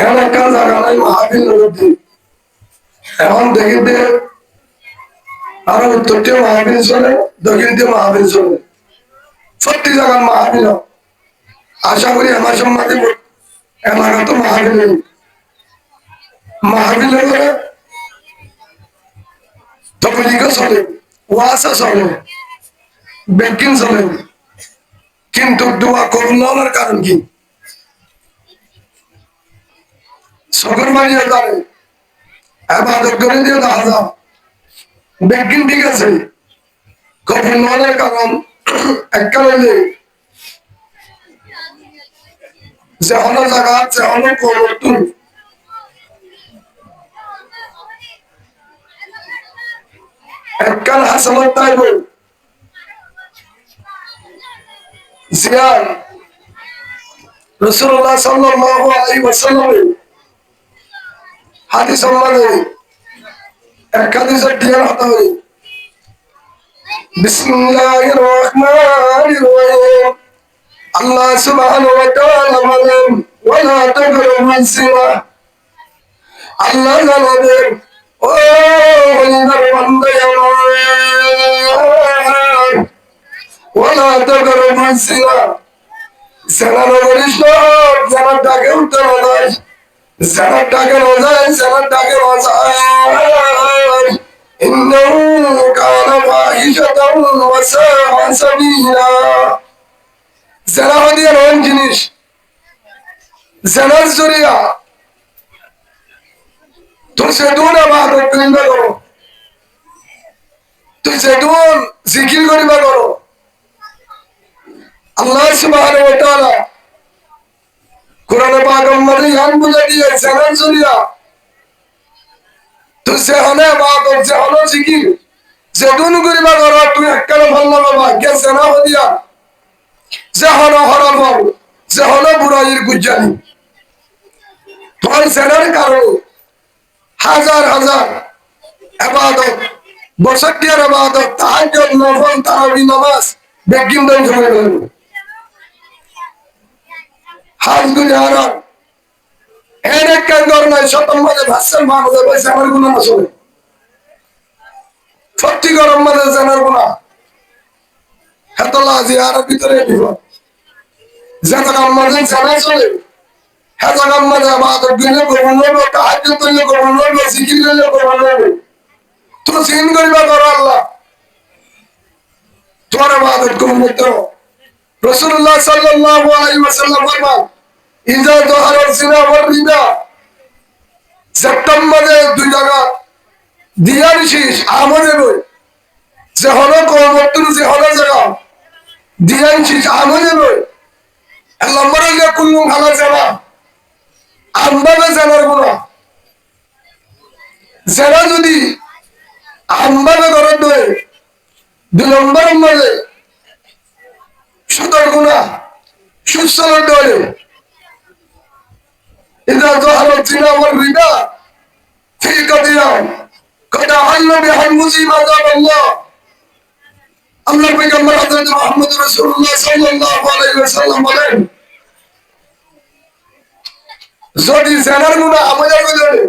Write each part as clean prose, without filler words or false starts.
এলাকা জায়গায় মাহফিল নদী এখন দেখিতে আরো উত্তরটি মাহফিল চলে দক্ষিণটি মাহফিল চলে প্রতি জায়গার মাহফিল আশা করি আমার সম্মানে এলাকা তো মাহফিল মাহফিল করে তবলিগও চলে ওয়াসা চলে ব্যাংকিং চলে কিন্তু দোয়া করুণার কারণ কি সকল মানিয়ে যাবে আবাদত করে দিয়ে দেখা যাও ব্যাংকিং ঠিক আছে করুণার কারণ একটা হইলে যে হলো জায়গা যে হলো পরিবর্তন এককাল হাসানত তাইব জিয়ান রাসূলুল্লাহ সাল্লাল্লাহু আলাইহি ওয়াসাল্লাম হাদিস সম্বন্ধে এক হাদিসের টিয়ার হতে হবে বিসমিল্লাহির রহমানির রহিম আল্লাহ সুবহানাহু ওয়া তাআলা বলেন ওয়ালা তাকরাবুজ জিনা আল্লাহ জানাবেন ও বান্দার বান্দা আমার ওয়ালা তাকরাবুজ জিনা জানানো করিস না জানার ডাকে উঠতে না যায় জানার ডাকে না যায় জানার ডাকে না যায় ইন্নাহু কানা ফাহিশাতান ওয়া সাআ সাবিলা জানা হদিয়া নন জিনিস জানার জরিয়া তুই সেদুন ইবাদত করিবা করো তুই সেদুন জিকির করিবা করো আল্লাহ সুবহানাহু ওয়া তাআলা কোরআনে পাকের মধ্যে ইয়ান বুঝা দিয়ে জানার জরিয়া তুই সে হলে ইবাদত যে হলো জিকির সেদুন করিবা করো তুই এককালে ভালো বাবা কে জানা হদিয়া যে হলো হরফল যে হলো বুড়াইয়ের গুজানি তোর জানার কারণে হাজার হাজার ইবাদত বছরটির ইবাদত তাহাজ্জুদ নফল তারাবি নামাজ বেগিন দেন সময় গেল হাজগুলি হারাম এর এক কাঙ্গর নাই শতম মাঝে ভাষার মানুষের পয়সা আমার গুণা না চলে সত্যি গরম মাঝে জানার গুণা হেতলা জিয়ারের ভিতরে বিপদ জানার মাঝে জানা চলে হেজার মাঝে ইবাদত দিলে গ্রহণ করবো তাহাজ্জুদ দিলে গ্রহণ করবো জিকির দিলে গ্রহণ করবো তো চিন করিবা করো আল্লাহ তোমার ইবাদত কবুল করতে হবে রাসূলুল্লাহ সাল্লাল্লাহু আলাইহি ওয়াসাল্লাম ফরমান ইজা যাহারাল জিনা ওয়ার রিবা সেপ্টেম্বরে দুই জায়গা দিয়ার শেষ আমলে বই যে হলো কবর্তন যে হলো জায়গা দিয়ান শেষ আমলে বই নম্বরে যে কুল্লু ভালো জানা আমভাবে জানার গুণা যারা যদি আমভাবে ঘরের দোয়ে দুই নম্বরের মাঝে সুদর গুণা সুস্থলের দোয়ে إذا ظهر الزنا والربا في قضيان قد أحل بحرمه عذاب الله الله بيغمبر حضرت محمد رسول الله صلى الله عليه وسلم বলেন যদি জানার গুনাহ আমাদের ভিতরে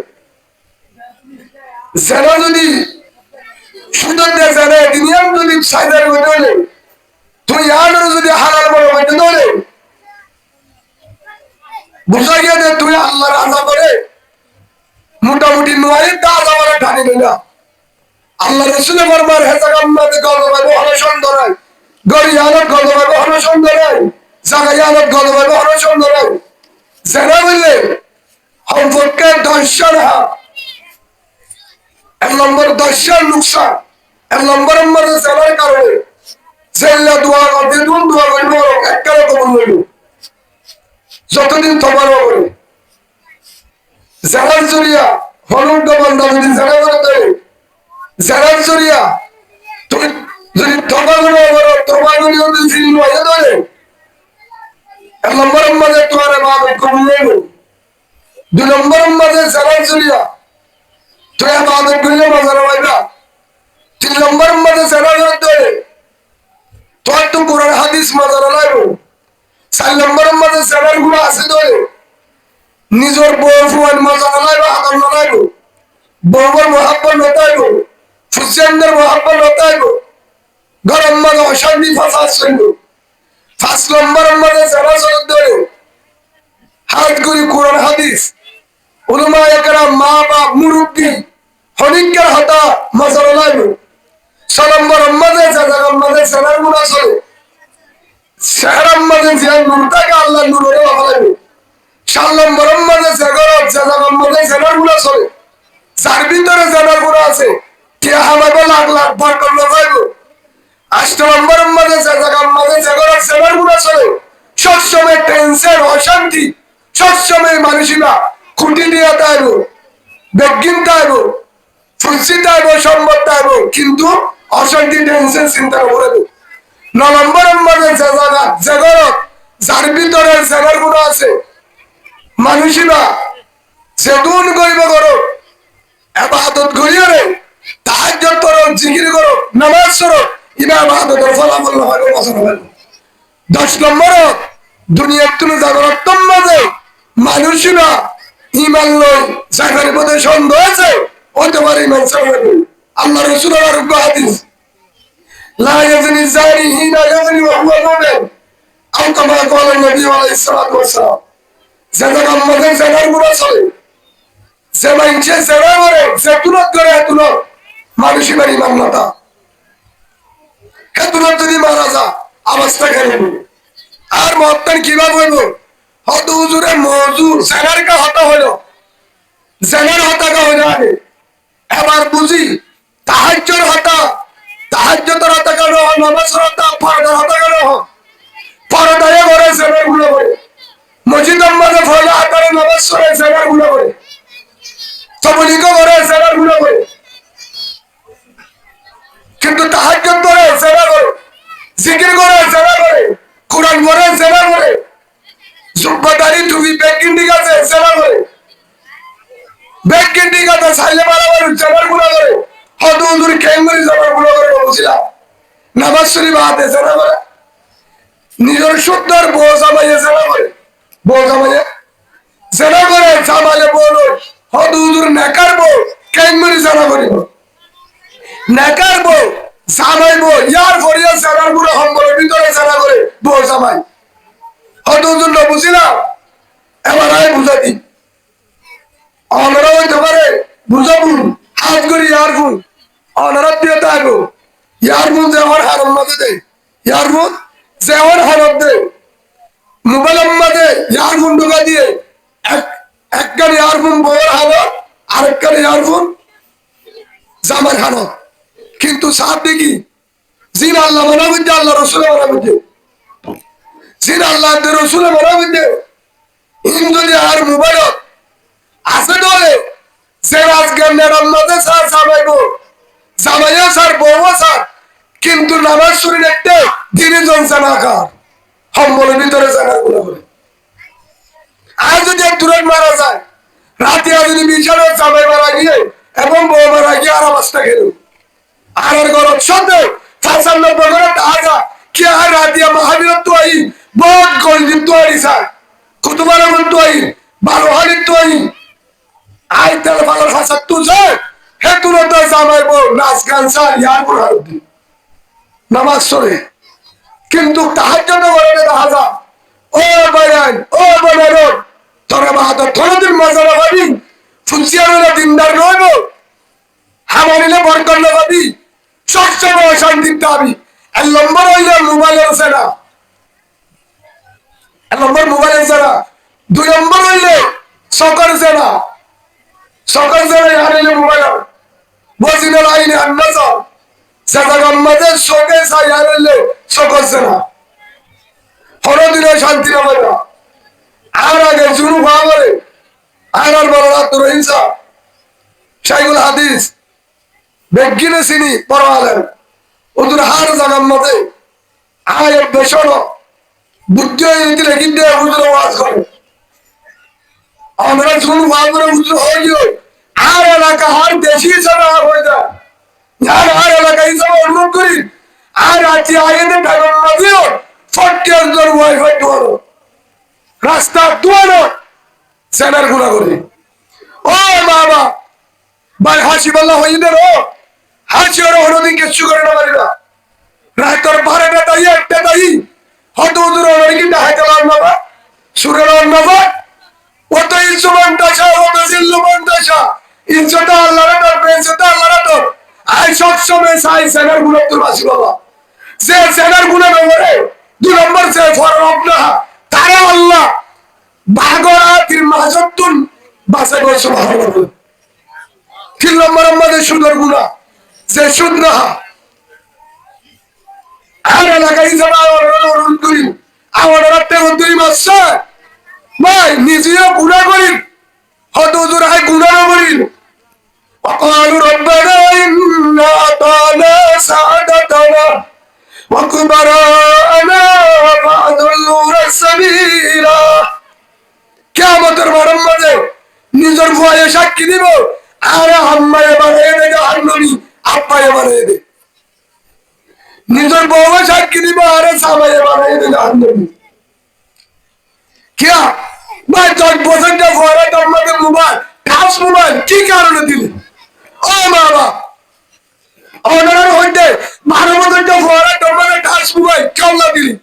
জানা যদি সুন্দর দিয়ে জানে দুনিয়ার যদি সাইদার ভিতরে তুই আর যদি হালাল বড় হইতে ধরে বুঝা গিয়ে যে তুই আল্লাহর আযাব করে মোটামুটি নয় তা আযাবের ঠানি দিলা আল্লাহ রাসূলের ফরমান হেজার আম্মাদে গলবাবে অনশন ধরায় গরিয়ানত গলবাবে অনশন ধরায় জাগায়ানত গলবাবে অনশন ধরায় জানা বললে সম্পর্কে দর্শন এক নম্বর দর্শন নুকসান এক নম্বর মধ্যে জানার কারণে জেল্লা দোয়া করতে দোয়া করবো এককালে কবুল হইল যতদিন তোমার হবে জানার জরিয়া হলুদ বান্দা যদি জানা করে জানার জরিয়া তুমি যদি তোমাগুলো করো তোমাগুলি যদি ফিল হয়ে ধরে এক নম্বরের মাঝে তোমার ইবাদত কবুল হইল দুই নম্বরের মাঝে জানার জরিয়া তুই ইবাদত করলে মজা পাইবা তিন নম্বরের মাঝে জানা ধরে তোর তো কোরআন হাদিস মজা লাগবে চার নম্বরের মাঝে জানার গুলো আছে ধরে নিজের বউ ফুয়ান মজা নালাইব হাতল নালাইব বউর মহাব্বত নতাইব ফুসেন্দের মহাব্বত নতাইব গরম মাঝে অশান্তি ফাঁসা শুনব 5 নম্বরের মাঝে জানা চলত ধরে হাত করি কোরআন হাদিস উলমা একরাম মা বাপ মুরব্বী হনিকের হাতা মজা নালাইব 6 নম্বরের মাঝে জায়গার মাঝে সেনার গুণা চলে সেহরাম মাঝে যে নূর থাকে আল্লাহ নূরের হলাইব 7 নম্বরের মাঝে জায়গার মাঝে সেনার গুণা চলে যার ভিতরে জানার গুণা আছে কে হামাবে লাখ লাখ বার করলে যাইব 8 নম্বরের মাঝে জায়গার মাঝে জায়গার সেনার গুণা চলে সবসময় টেনশন অশান্তি সবসময় মানুষরা খুঁটি দিয়ে তাইব বেগিন তাইব ফুলসি তাইব সম্পদ তাইব কিন্তু অশান্তি টেনশন চিন্তা করে 9 নম্বরের মাঝে জায়গার যার ভিতরে জানার গুণা আছে মানুষরা সেদুন করিব করো ইবাদত করিও রে তাহাজ্জুদ করো জিকির করো নামাজ পড়ো ইবাদতের ফলাফল হবে বছর হবে 10 নম্বর দুনিয়ার তুলে জাগরতম মাঝে মানুষরা ঈমান লয় জাগার পথে সন্দেহ আছে হতে পারে ঈমান ছাড়া আল্লাহ রাসূলের আরোগ্য হাদিস লা ইয়াজনি জানি হিনা ইয়াজনি ওয়া হুয়া মুমিন আও কামা ক্বালা নবী আলাইহিস সালাতু ওয়াস সালাম জাগার মাঝে জাগার গুনাহ চলে যে মানুষে সেবা করে সে তুলত করে তুলত মানুষই বাড়ি মান্যতা তুলত যদি মারা যা অবস্থা খেলে আর মহত্তান কিভাবে হইব হত হুজুরে মজুর সেনার কা হতা হইল সেনার হতাকা হইল আগে এবার বুঝি তাহাজ্জুর হতা তাহাজ্জুদের হতাকা নহ নামাজের হতা ফরদার হতাকা নহ ফরদায়ে করে সেনার গুলো করে মসজিদের মাঝে ফরদা আকারে নামাজ পড়ে সেনার গুলো করে তবলিগ করে সেনার গুলো করে কিন্তু তাহাজ্জুদ করে সেনা করে জিকির করে সেনা করে কোরআন পড়ে সেনা করে জুব্বাদারি টুপি ব্যাগিন্ডি গাছে সেনা করে ব্যাগিন্ডি গাছে সাইলে মারামারি সেনার গুলো করে হত হুজুর কেঙ্গুরি সেনার গুলো করে বলছিলাম নামাজ শরীফ হাতে সেনা করে নিজের শুদ্ধর বউ জামাইয়ে সেনা করে বউ জামাইয়ে সেনা করে জামাইলে বলো হত হুজুর নেকার বউ কেঙ্গুরি সেনা করিব নেকার বউ জামাই বউ ইয়ার ফরিয়া সেনার গুলো সম্বলের ভিতরে সেনা করে বউ জামাই হত হুজুর না বুঝিলাম এবার আমি বুঝাতি অনারা হইতে পারে বুঝাবুন হাত করি ইয়ার ফুল অনারা দিয়ে থাকবো ইয়ার ফুল যেমন হারম মাঝে দেয় ইয়ার ফুল যেমন হারত দেয় মোবাইলের মাঝে ইয়ার ফুল ঢোকা দিয়ে একখানে ইয়ার ফুল বউয়ের হালত আরেকখানে ইয়ার ফুল জামার হালত কিন্তু সাপ দেখি জিন আল্লাহ মানা বুঝছে আল্লাহ রসুলে মানা বুঝছে জিন আল্লাহ রসুলে মানা বুঝছে ইন যদি আর মোবাইলত আছে দলে সে রাজজ্ঞান নেড়ার মাঝে স্যার জামাইব জামাইও স্যার বউও স্যার কিন্তু নামাজ শরীর একটা দিনে জমছে না কার সম্বলের ভিতরে জানার গুলো করে আর যদি এক দূরে মারা যায় রাতে আর যদি বিছানো জামাই মারা গিয়ে এবং বউ মারা গিয়ে আর অবস্থা খেল আর গরম সন্দেহ 95 করে আগা কে আর রাতিয়া মহাবীর তো আই বহুত গলজিত তো আই স্যার কুতুবার তো আই বারোহানি তো আই আই তেল ভালোর ভাষা তুই যায় হে তুরন্ত জামাই বউ নাচ গান স্যার ইয়ার পড়ার নামাজ পড়ে কিন্তু তাহার জন্য বলে দেখা যা ও বায়ান ও বানার তোরা বাহাদুর থরদিন মজা লাগাবি ফুলসিয়ার দিনদার নইব হামারিলে বরকর লাগাবি সবসময় অশান্তির দাবি এক নম্বর হইলে মোবাইলের সেনা এক নম্বর মোবাইলের সেনা 2 নম্বর হইলে সকর সেনা সকর সেনা হারিলে মোবাইল বসিনের আইনে আন্নাসা সেজাগার মাঝে শোকে সাই হারিলে সকর সেনা হরদিনে শান্তি না পাইবা আর আগে শুরু হওয়া করে আর বড় রাত্র হিংসা শাইখুল হাদিস বেগিনে চিনি পড়ালেন ওদের হার জাগার মধ্যে আয়ের বেসর বুদ্ধি হয়ে রেখে দিয়ে হুজুর ওয়াজ করে আমরা শুরু হওয়া করে হুজুর হয়ে গিয়ে আর এলাকা আর দেশি হিসাবে হয়ে যায় আর এলাকা হিসাবে অনুরোধ করি আর আজকে আয়েদের ঢাকার মধ্যেও 40 ওয়াইফাই দোয়ানো রাস্তা দোয়ানো সেনার গুণা করে। ও বাবা ভাই হাসি বললা হইলে রো হাসি ওরা হরদিন কিচ্ছু করে না পারিবা রাতর 12টা তাই 1টা তাই হত দূর ওরা কি হাইতে লাগবা সুরের লাগবা অত ইনসুমান দাসা অত জিল্লুমান দাসা ইনসুটা আল্লাহর দর বেনসুটা আল্লাহর দর আই সব সময় সাই সেনার গুণা তোর বাসি বাবা যে সেনার গুণা না করে 2 নম্বর সে ফরব না তারা আল্লাহ বাগরা তির মাহাজতুন বাসে গো সুবহানাল্লাহ 3 নম্বর আমাদের সুদের গুণা যে সুদ না আর এলাকায় যারা অরুণ করি আমার রাতে দুই মাস ভাই নিজেও গুণা করি হত হুজুর আই গুণা করি وقالوا ربنا إنا أطعنا سادتنا وكبراءنا فأضلونا السبيل কিয়ামতের মাঠের মাঝে নিজের ভয়ে সাক্ষী দিব আরে আম্মায়ে বানায়ে দে জাহান্নামী আব্বায়ে বানায়ে দে নিজের বউয়ে সাক্ষী দিব আরে সামায়ে বানায়ে দে জাহান্নামী क्या भाई 10 বছর যে ভরে তোমাকে মোবাইল টাচ মোবাইল কি কারণে দিলি ও বাবা অনার হইতে 12 বছর যে ভরে তোমাকে টাচ মোবাইল কেন না দিলি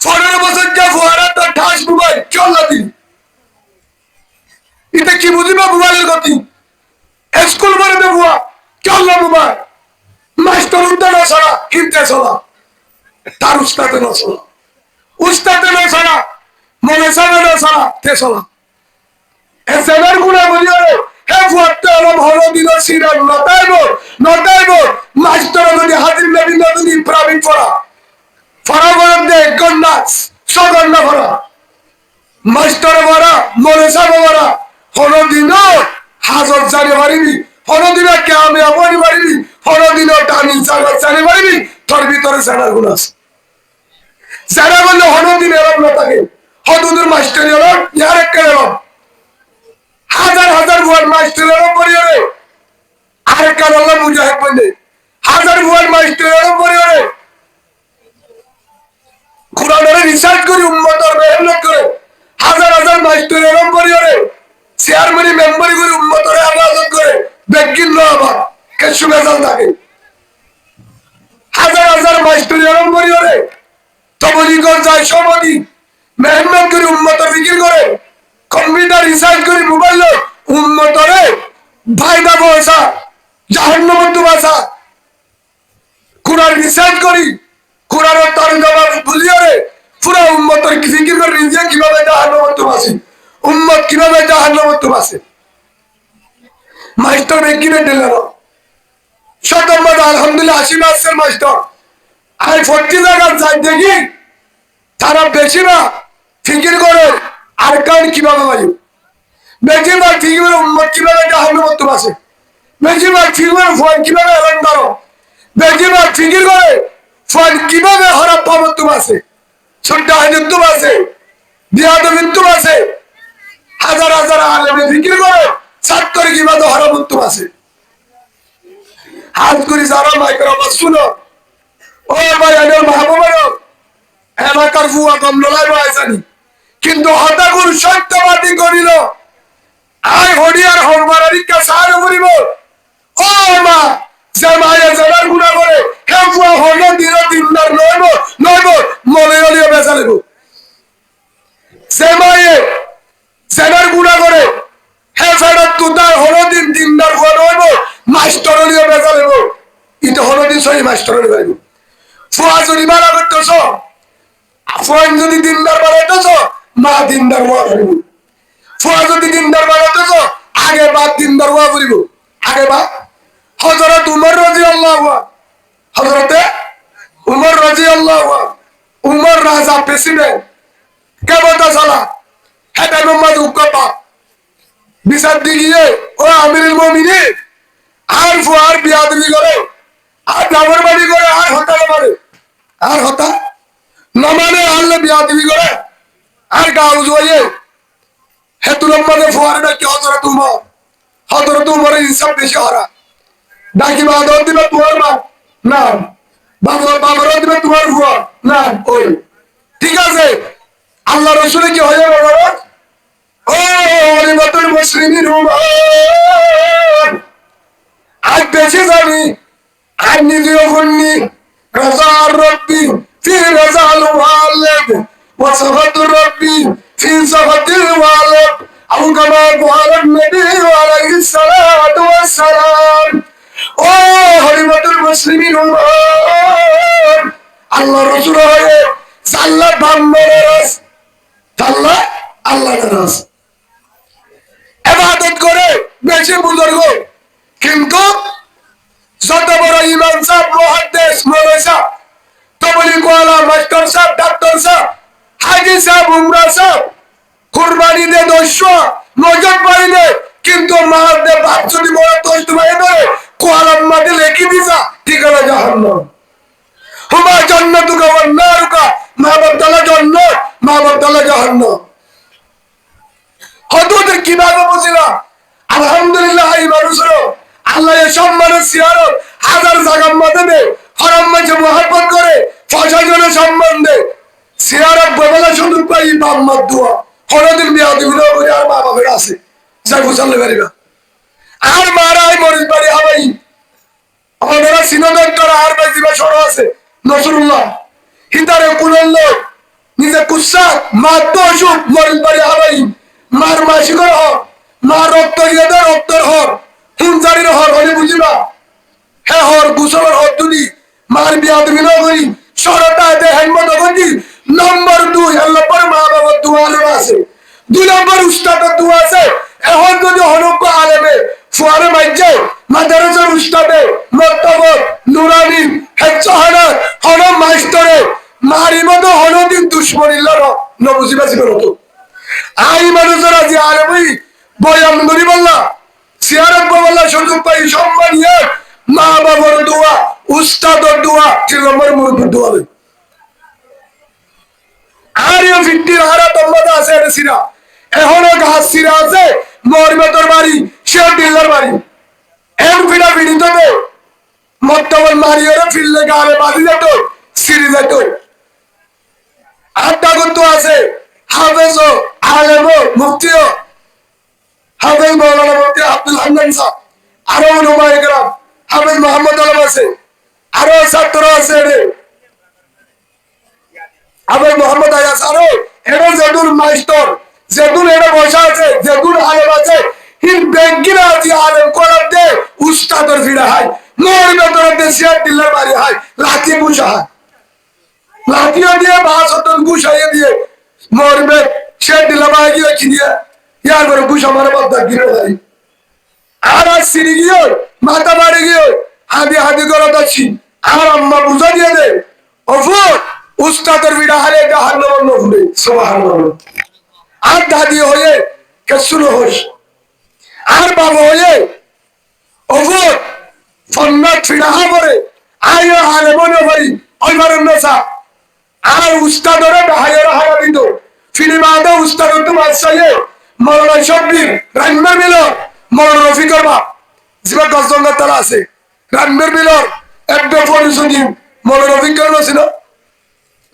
15 বছর যে ভরে তো টাচ মোবাইল কেন না দিলি এটা কি বুঝিবা মোবাইলের গতি স্কুল করে দেবো কেন না মোবাইল মাস্টার উঠতে না ছাড়া কিনতে চলা তার উস্তাদে না চলা উস্তাদে না ছাড়া মনে সামনে না ছাড়া তে চলা এসেনার গুণা বলিও রে হে ফুয়াতে আলম হলো দিন সিরান নটাইব মাস্টার যদি হাজির নবী নদী প্রাবিন পড়া ফরাবর দে গন্নাস সগন্না ভরা মাস্টার ভরা মনে সামনে ভরা হলো দিন হাজত জানি পারিবি হলো দিন কামে আপনি পারিবি হলো দিন টানি জাগত জানি পারিবি তোর ভিতরে সেনার গুণ আছে যারা বললে হলো দিন এরম না থাকে হদুদের মাস্টার এলাম ইয়ার একটা এলাম হাজার হাজার ভুয়ার মাস্টার এলাম পরিবারে আরেকটা আল্লাহ মুজাহিদ বললে হাজার ভুয়ার মাস্টার এলাম পরিবারে কোরআনের রিসার্চ করি উম্মতের মেহনত করে হাজার হাজার মাস্টার এলাম পরিবারে চেয়ারম্যান মেম্বারি করে উম্মতের আবাদত করে বেগিন না আবার কিছু বেজাল থাকে হাজার হাজার মাস্টার এলাম পরিবারে তবলিগর যায় সমাধি মেহনত করে উম্মতের ফিকির করে কম্পিউটার রিসার্চ করে মোবাইল উম্মতরে ভাইদা বসা জাহান্নামে বাসা কোরআন রিসার্চ করি কোরআনের তরজমা ভুলিয়ে রে পুরো উম্মতের ফিকির করে নিজে কিভাবে জাহান্নামে বাসে উম্মত কিভাবে জাহান্নামে বাসে মাস্টার বেকিনে দিলেন শতম্বর আলহামদুলিল্লাহ 80 মাসের মাস্টার আই 40 জায়গা যাই দেখি তারা বেশি না ফিকির করে আর কান কিভাবে বাজু বেশিরভাগ ফিকির করে উম্মত কিভাবে জাহান্নামে বাসে বেশিরভাগ ফিকির করে ফোন কিভাবে এলান করো বেশিরভাগ ফিকির করে ফোন কিভাবে হারাপ পাবত বাসে ছোট্টা হাজত বাসে বিয়াদ মৃত্যু বাসে হাজার হাজার আলেমে ফিকির করে ছাত্র কিভাবে হারাবত বাসে হাত করি যারা মাইকের আওয়াজ শুনো ও ভাই আমার মাহবুব এলাকার ফুয়া কম লড়াই বাড়াইছানি কিন্তু হতাগুর সত্যবাদী করিল আই হরিয়ার হরবারিকা সাহায্য করিব ও মা যে মায়ে জেলার গুণা করে হে ফুয়া হলো দিন দিনদার নইব মলে হলিও বেচা নেব যে মায়ে জেলার গুণা করে হে ফেরত তুতার হলো দিন দিনদার হওয়া নইব মাস্টার হলিও বেচা নেব এটা হলো দিন সহি মাস্টার হলিও বেচা ফুয়া যদি মারা করতেছ ফোন যদি দিনদার বানাইতেছ মা দিনদার ওয়া করিব ফোন যদি দিনদার বানাইতেছ আগে বাদ দিনদার ওয়া করিব আগে বাদ হযরত উমর রাদিয়াল্লাহু আনহু হযরতে উমর রাদিয়াল্লাহু আনহু উমর রাজা প্রেসিডেন্ট কেবতা সালা হেটা নম্বর উকপা বিচার দিগিয়ে ও আমিরুল মুমিনিন আর ফুয়ার বিয়াদবি করে আর নাফরমানি করে আর হত্যা করে আর হত্যা নমানে আল্লাহ বিয়াদবি করে আর গাউজ হয়ে হেতুলম মানে ফোয়ারটা কি হযরত উমরের হিসাব বেশি হরা ডাকি বাদর দিবে তোমার মা না বাবার দিবে তোমার ফুয়া না ওই ঠিক আছে আল্লাহ রসুলে কি হয়ে গেল ও হরিমতুল মুসলিমিন আজ বেশি জানি আর নিজেও শুননি রাজা রব্বি ফি রাজাল ওয়ালিদ ওয়া সাফাতুর রব্বি ফি সাফাতিল ওয়ালিদ আবু কামা ওয়ালাদ নবী আলাইহিস সালাতু ওয়াস সালাম ও হরিমতুল মুসলিমিন আল্লাহ রাসূল হয়ে জাল্লাত বাম্মারাস জাল্লাত আল্লাহ নারাজ ইবাদত করে বেশি বুজুর্গ কিন্তু যত বড় ইমাম সাহেব মুহাদ্দিস মৌলানা সাহেব তবলিগ ওয়ালা মাস্টার সাহেব ডাক্তার সাহেব হাজী সাহেব উমরা সাহেব কুরবানি দে দোষা নজর পাইলে কিন্তু মার দে বাপ যদি বড় দোষ ভাই ধরে কোয়ালাম মাটি লেখি দিছা ঠিকানা জাহান্নাম হুমা জান্নাতুকা ওয়ান নারুকা মা বাদলা জান্নাত মা বাদলা জাহান্নাম হদুদের কিভাবে বুঝিলা আলহামদুলিল্লাহ এই মানুষের আল্লাহ সম্মানের সিয়ারত হাজার জায়গার মধ্যে দে হরম মাঝে মহাব্বত করে প্রশাসনের সম্মান দে সিয়ারত ববেলা শুধু পাই বাপ মার দোয়া হরদিন বিয়া দিবিল করে আর মা বাপের আছে যাই বুঝালে পারিবা আর মারাই মরিস বাড়ি হাবাই আমাদের সিনোদন করা আর ভাই দিবা সর আছে নসরুল্লাহ হিতারে কুলল নিজে কুসাক মার তো অসুখ মরিস বাড়ি হাবাই মার মাসিকর হর মার রক্ত গিয়ে রক্তর হর হুঞ্জারির হর হলে বুঝিবা হ্যাঁ হর গুসলের হর দুদি মার বিয়া তুমি নগরী সরতা দে হেমত গন্ডি নম্বর 2 আল্লাহ পর মা বাবার দোয়া আছে 2 নম্বর উস্তাদের দোয়া আছে এখন যদি হনক আলেমে ফুয়ারে মাইজে মাদ্রাসার উস্তাদে মক্তবত নুরানি হেচ্ছহানা হন মাস্টারে মারিমতো হনদিন দুশ্মনিল্লার নবুজিবাসি করতো আই মানুষের আজি আলেমই বয়ান করি বললা সিয়ারত বললা সুযোগ পাই সম্মান ইয়ে মা বাবার দোয়া উস্তাদের দোয়া 3 নম্বর মুরব্বির দোয়া আর ইয়ে ফিট্টির হারা তম্বাদা আছে এর সিরা এখনো গাছ সিরা আছে মরমেতর বাড়ি সে বিল্লার বাড়ি এম ফিরা ফিরিত দে মত্তবন মারিয়ে ফিরলে গালে বাঁধি যেত সিরি যেত আড্ডা করতে আছে হাফেজ আলেম মুফতিও হাফেজ মৌলানা মুফতি আব্দুল হান্নান সাহেব আরো নুমাই গ্রাম হাফেজ মোহাম্মদ আলম আছে আরো ছাত্র আছে রে হাফেজ মোহাম্মদ আয়াস আরো এরা যেদুর মাস্টার যেদুর এরা বসা আছে যেদুর আলেম আছে হিন বেগিরা আজি আলেম করার দে উস্তাদর ফিরা হয় মোর বেতর দে সিয়ার দিল্লার বাড়ি হয় লাঠি বুঝা হয় লাঠিও দিয়ে বাস হতন গুছাইয়ে দিয়ে মরবে সে দিল্লা বাড়ি গিয়ে কি দিয়ে ইয়ার করে গুছ আমার বাদ গিরে ভাই আর সিঁড়ি গিয়ে মাথা বাড়ি গিয়ে হাদি হাদি করে যাচ্ছি আর আম্মা বুঝা দিয়ে দে অফুর উস্তাদের বিড়া হারে জাহান্নাম নফুরে সুবহানাল্লাহ আর দাদি হয়ে কেসুল হোস আর বাবা হয়ে অফুর ফন্নাত ফিরা পরে আয়ো হারে মনে করি ওইবারের নেশা আর উস্তাদরে হায়ের হারা দিত ফিলিমাদে উস্তাদ তোমার সাইয়ে মৌলানা শব্বির রান্নার মিলর মৌলানা রফিকর বাপ জিবা গজঙ্গার তারা আছে রান্নার মিলর একদম পরিশুদ্ধি মৌলানা রফিকর ছিল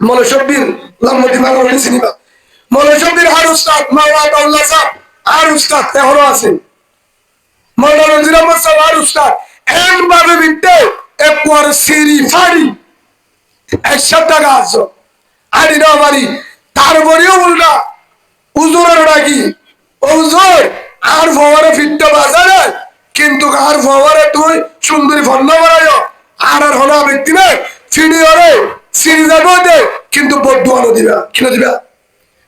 মৌলানা শব্বির লাম্মতি মাগর চিনিবা মৌলানা শব্বির আর উস্তাদ মাওলানা আতাউল্লাহ সাহেব আর উস্তাদ এখনো আছে মৌলানা নজির আহমদ সাহেব আর উস্তাদ এন ভাবে বিনতে একবার সিরি ফাড়ি এক সপ্তাহ গাছ আদি না বাড়ি তারপরেও উল্টা উজুরের ডাকি উজুর আর ফওয়ারে ফিটতে বাজারে কিন্তু আর ফওয়ারে তুই সুন্দরী ফন্না বাড়াইও আর আর হনা ব্যক্তি না ফিডিওরে সিরি যাবো দে কিন্তু বদুয়ানো দিবা কিনে দিবা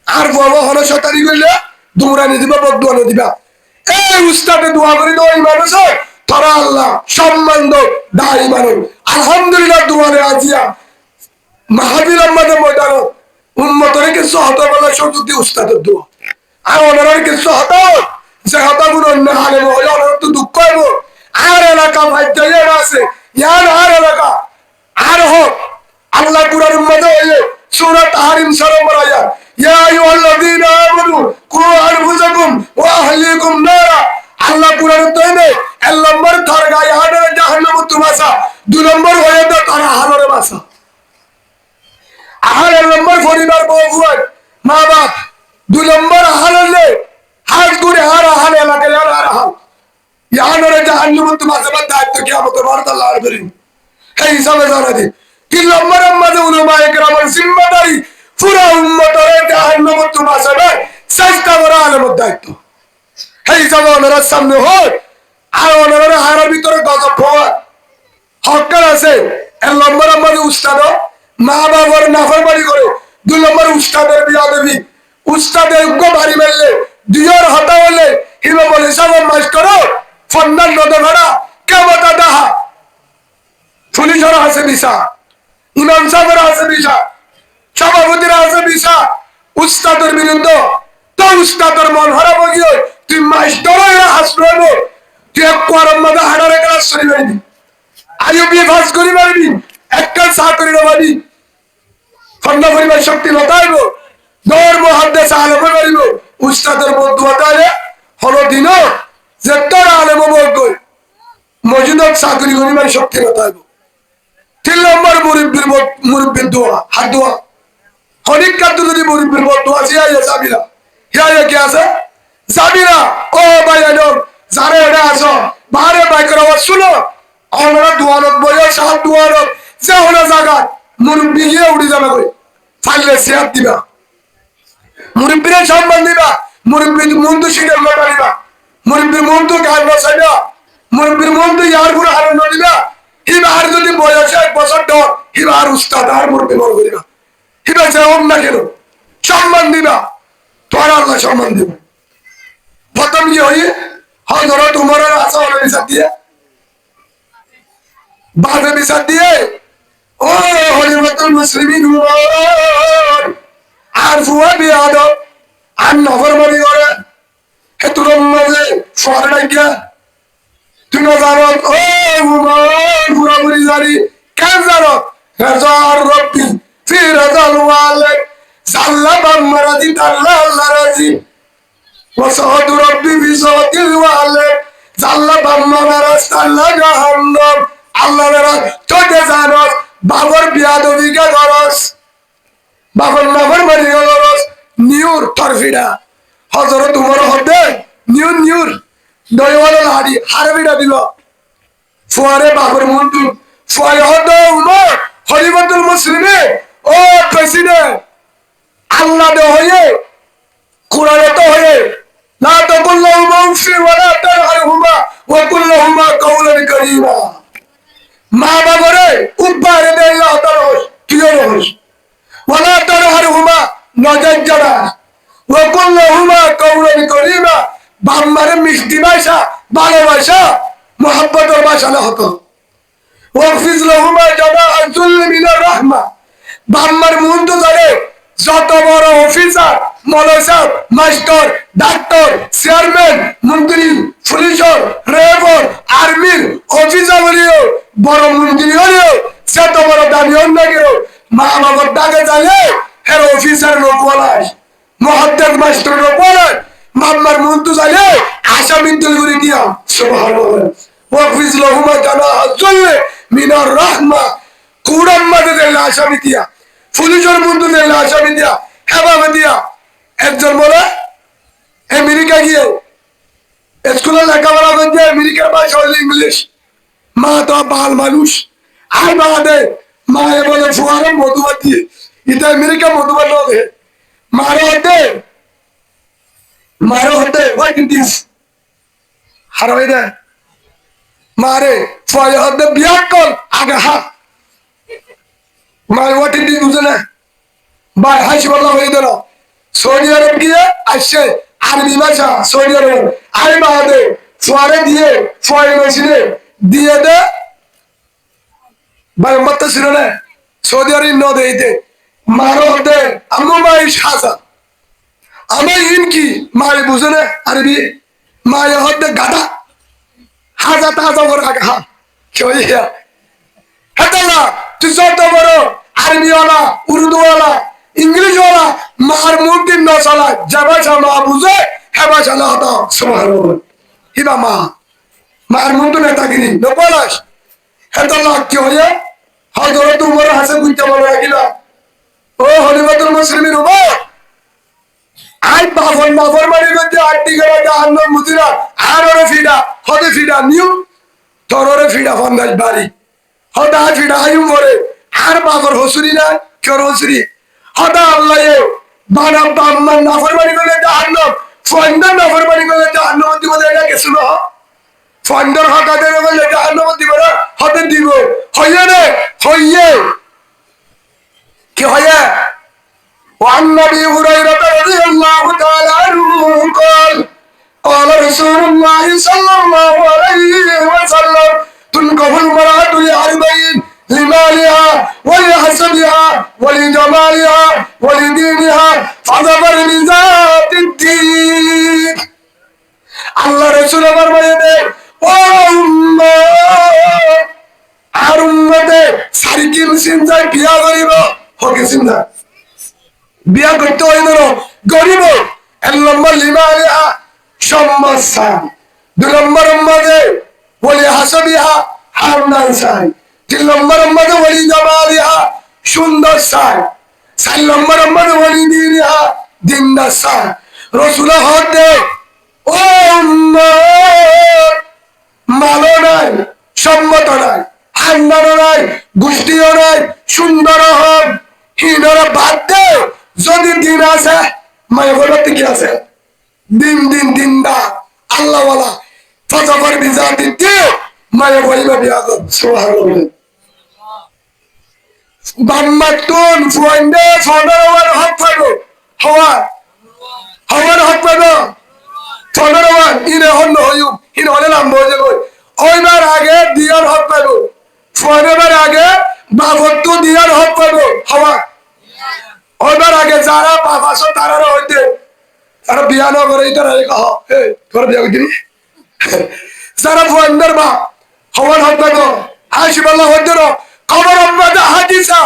আর ফওয়া হনা শতারি করলে দুমরানি দিবা বদুয়ানো দিবা এই উস্তাদে দোয়া করি তো ওই মানুষ তোরা আল্লাহ সম্মান দো দায়ী মানুষ আলহামদুলিল্লাহ দুয়ারে আজিয়া মাহাবীর আমাদের ময়দান উন্মতরে কিছু হতে বলে সত্যি উস্তাদের দোয়া আর ওনার কিছু হতো যে হতাগুলো অন্য আলেম হলে ওনার তো দুঃখ হইব আর এলাকা ভাইতে আছে ইয়ার আর এলাকা আর হোক আল্লাহ কুরআন উম্মতে হইলে সূরা তাহরিম শরম রায়া ইয়া আইয়ুহাল্লাযীনা আমানু কু আনফুসাকুম ওয়া আহলিকুম নারা আল্লাহ কুরআন তইনে এক নম্বর থরগা ইয়াদের জাহান্নাম তুমাসা 2 নম্বর হয়ে তো তারা হালরে বাসা আহার নম্বর পরিবার বউ মা বাপ 2 নম্বর আহার হলে হাজ করে আর হাল এলাকায় আর হাল ইয়ানরে জাহান্নাম তোমার সবার দায়িত্ব কি আমাদের ভারত আল্লাহ করিম এই হিসাবে জানা দিন তিন নম্বর আমাদের উলামা একরামের জিম্মাদারি পুরা উম্মতের জাহান্নাম তোমার সবার চেষ্টা করা আলেমের দায়িত্ব এই হিসাবে ওনারা সামনে হোক আর ওনারা হারার ভিতরে গজব হওয়া হকার আছে এক নম্বর আমাদের উস্তাদ মা বাবার নাফরমানি করে দুই নম্বর উস্তাদের বিয়া দেবী উস্তাদের উগ্র বাড়ি মেললে দুইয়ের হতা হলে হিমা বলে সামন মাস করো ফন্দান নদে ভরা কেমতা দাহা পুলিশের আছে বিষা ইমাম সাহেবের আছে বিষা সভাপতির আছে বিষা উস্তাদের বিরুদ্ধে তো উস্তাদের মন হারা বগিয়ে তুই মাস ধরো এরা হাসব তুই এক কোয়ারের মধ্যে হাডারে ক্লাস করি পারবি আইও বিয়ে ফাঁস করি পারবি একটা চা করি না পারবি ফন্ডা পরিবার শক্তি লতাইব ধর্ম হাদ্দেশে আলেম পারিব উস্তাদের বন্ধু হতালে হলো দিন যে তোর আলেম বলব মজুদক চাকরি করিবার শক্তি লতাইব তিন নম্বর মুরব্বীর দোয়া হাত দোয়া হরিক কাদ্য যদি মুরব্বীর দোয়া সিয়াইয়া যাবিরা হিয়াইয়া কি আছে যাবিরা ও ভাই আদম যারে এটা আছো বারে বাইকের আওয়াজ শুনো আমরা দোয়ানত বইয়া সাত দোয়ানত যে হলো জায়গা মুরব্বী গিয়ে উঠে যাবে কই ফাইলে শেয়ার দিবা মুরব্বীর সম্মান দিবা মুরব্বীর মন্দ শিখে লটারিবা মুরব্বীর মন্দ গান বসাইবা মুরব্বীর মন্দ ইয়ার পুরো হারানো দিবা হিবার যদি বয়স 1 বছর ধর হিবার উস্তাদ আর মুরব্বী বড় করিবা হিবা যে হোক না কেন সম্মান দিবা তোর আল্লাহ সম্মান দিবা প্রথম কি হই হয় ধরো তোমার আশা হলে বিচার দিয়ে বাজে বিচার দিয়ে ও হলিমাতুল মুসলিমিন আর ফুয়া বিয়াদ আর নফরমানি করে হে তোর মাঝে ফরড়া গিয়া তুই না জানো ও হুমান পুরাপুরি জানি কেন জানো রাজার রব্বি ফি রাজাল ওয়ালে সাল্লা বাম্মারাদি তাল্লা আল্লাহ রাজি ওয়াসাদ রব্বি ফি সাওয়াতিল ওয়ালে সাল্লা বাম্মারা সাল্লা জাহান্নাম আল্লাহ রা তোকে জানো বাবর বিয়াদবিকা গরস বাবর নগর মারি গরস নিউর তরফিডা হজরত তোমার হতে নিউর দয়ওয়ালা লাড়ি হারবিডা দিল ফুয়ারে বাবর মন্টু ফুয়ারে হতে উমর হলিমাতুল মুসলিমে ও প্রেসিডেন্ট আল্লাহ দে হয়ে কুরআনে তো হয়ে লা তাকুল্লাহুমা উফি ওয়া লা তারহারহুমা ওয়া কুল্লাহুমা কাওলান কারীমা মা বাবারে উপহারে দে আল্লাহ তাআলা তুইও রহস ওয়ালা তারহারহুমা নজর জড়া ওয়া কুল্লাহুমা কাওলান কারীমা বাম্মারে মিষ্টি ভাষা ভালোবাসা মুহাব্বতের ভাষা না হতো ওয়াফিজ লাহুমা জানাআ যুল্লি মিনার রাহমা বাম্মার মন তো জানে যত বড় অফিসার মলসাব মাস্টার ডাক্তার চেয়ারম্যান মন্ত্রী পুলিশের রেবর আর্মির অফিসার হলেও বড় মন্ত্রী হলেও যত বড় দাবি হন না কেউ মা বাবার ডাকে জানে এর অফিসার লোক বলায় মহাদ্দেশ মাস্টার লোক বলায় মাম্মার মন তো জানে আসামি তৈরি দিয়া সুবহানাল্লাহ ওয়াফিজ লাহুমা জানাআ যুল্লি মিনার রাহমা কুরাম মাঝে দিল আসামি দিয়া পুলিশের বন্ধু দিল আসামি দিয়া হেবাবে দিয়া একজন বলে আমেরিকা গিয়ে স্কুলে লেখাপড়া করছে আমেরিকার ভাষা হলো ইংলিশ মা তো বাল মানুষ আর বাদে মায়ে বলে ফুয়ারে মধুবাদ দিয়ে এটা আমেরিকা মধুবাদ নয় মারো হতে হোয়াট ইট ইজ হারাই দে মারে ফুয়ারে হতে বিয়া কর আগে হাত মার হোয়াট ইট ইজ বুঝে না ভাই হাসপাতাল হয়ে দিল সৌদি আরব গিয়ে আসছে আরবি ভাষা সৌদি আরব আরে বাদে ফুয়ারে দিয়ে ফুয়ারে মেশিনে দিয়ে দে ভাই মত ছিল না সৌদি আরব ন দেইতে মারো হতে আমু ভাই সাজা আমি ইনকি মারে বুঝে না আরবি মায়ে হতে গাদা হাজা তাজা করে আগে হা কেউ হেতালা তুই যত বড় আরবিওয়ালা উর্দুওয়ালা ইংলিশওয়ালা মার মুক্তি ন চালায় যে ভাষা মা বুঝে হে ভাষা না হতো সুবহানাল্লাহ হিবা মার মুক্তি নেতাগিরি নপলাস হেতালা কি হয়ে হযরত উমর হাসে গুনতে বলে রাখিলা ও হলিমাতুল মুসলিমিন উমর আই বাবর নাফর মারি করতে আটটি করে আন্ন মুদিরা আর ওরে ফিডা হতে ফিডা নিউ তোরে ফিডা ফন্দাজ বাড়ি হদা ফিডা আয়ু মরে আর বাবর হসুরি না কেউ হসুরি হদা আল্লাহ বানা বাম্মা নাফর মারি করলে আন্ন ফন্দার নাফর মারি করলে আন্ন মধ্যে বলে এটা কিছু না ফন্দার হকাদের বলে আন্ন মধ্যে বলে হতে দিব হইয়ে রে হইয়ে কি হইয়ে وعن ابي هريره رضي الله تعالى عنه قال قال رسول الله صلى الله عليه وسلم تنكح المرأة لأربعين لمالها ولحسبها ولجمالها ولدينها فظفر بذات الدين الله رسول فرماইতে ও উম্মত আর উম্মতে সারিকিন সিনজাই বিয়া করিব হকে সিনজা বিয়া করতে হয় না গরিব এক নম্বর লিমালিহা সমস্যা দুই নম্বর মধ্যে বলি হাসবিহা হামদান চাই তিন নম্বর মধ্যে বলি জামালিহা সুন্দর চাই চার নম্বর মধ্যে বলি দিনিহা দিনদার চাই রসুল হক দে ও মালো নাই সম্মত নাই হান্দারও নাই গোষ্ঠীও নাই সুন্দর হক হিনরা বাদ দে যদি দিন আছে মায়ের বলতে কি আছে দিন দিন দিন দা আল্লাহ ওয়ালা ফজফর বিজাতি দি মায়ের বলবে বিয়া কর সুবহানাল্লাহ বাম্মাতুন ফুয়ান্ডে ফডরওয়ার হক পাবো হওয়ার হক পাবো ফডরওয়ার ইনে হন হইউ ইনে হলে নাম বলে কই ওইবার আগে দিয়ার হক পাবো ফডরওয়ার আগে বাবতু দিয়ার হক পাবো হওয়া ওইবার আগে যারা বাপ আসো তারা হইতে তারা বিয়া না করে তারা কহ হে তোর বিয়া করছিস যারা ফুয়ান্ডার বা হওয়ার হক পাবো হাসিবাল্লাহ হইতে খবর আমাদের হাদিসা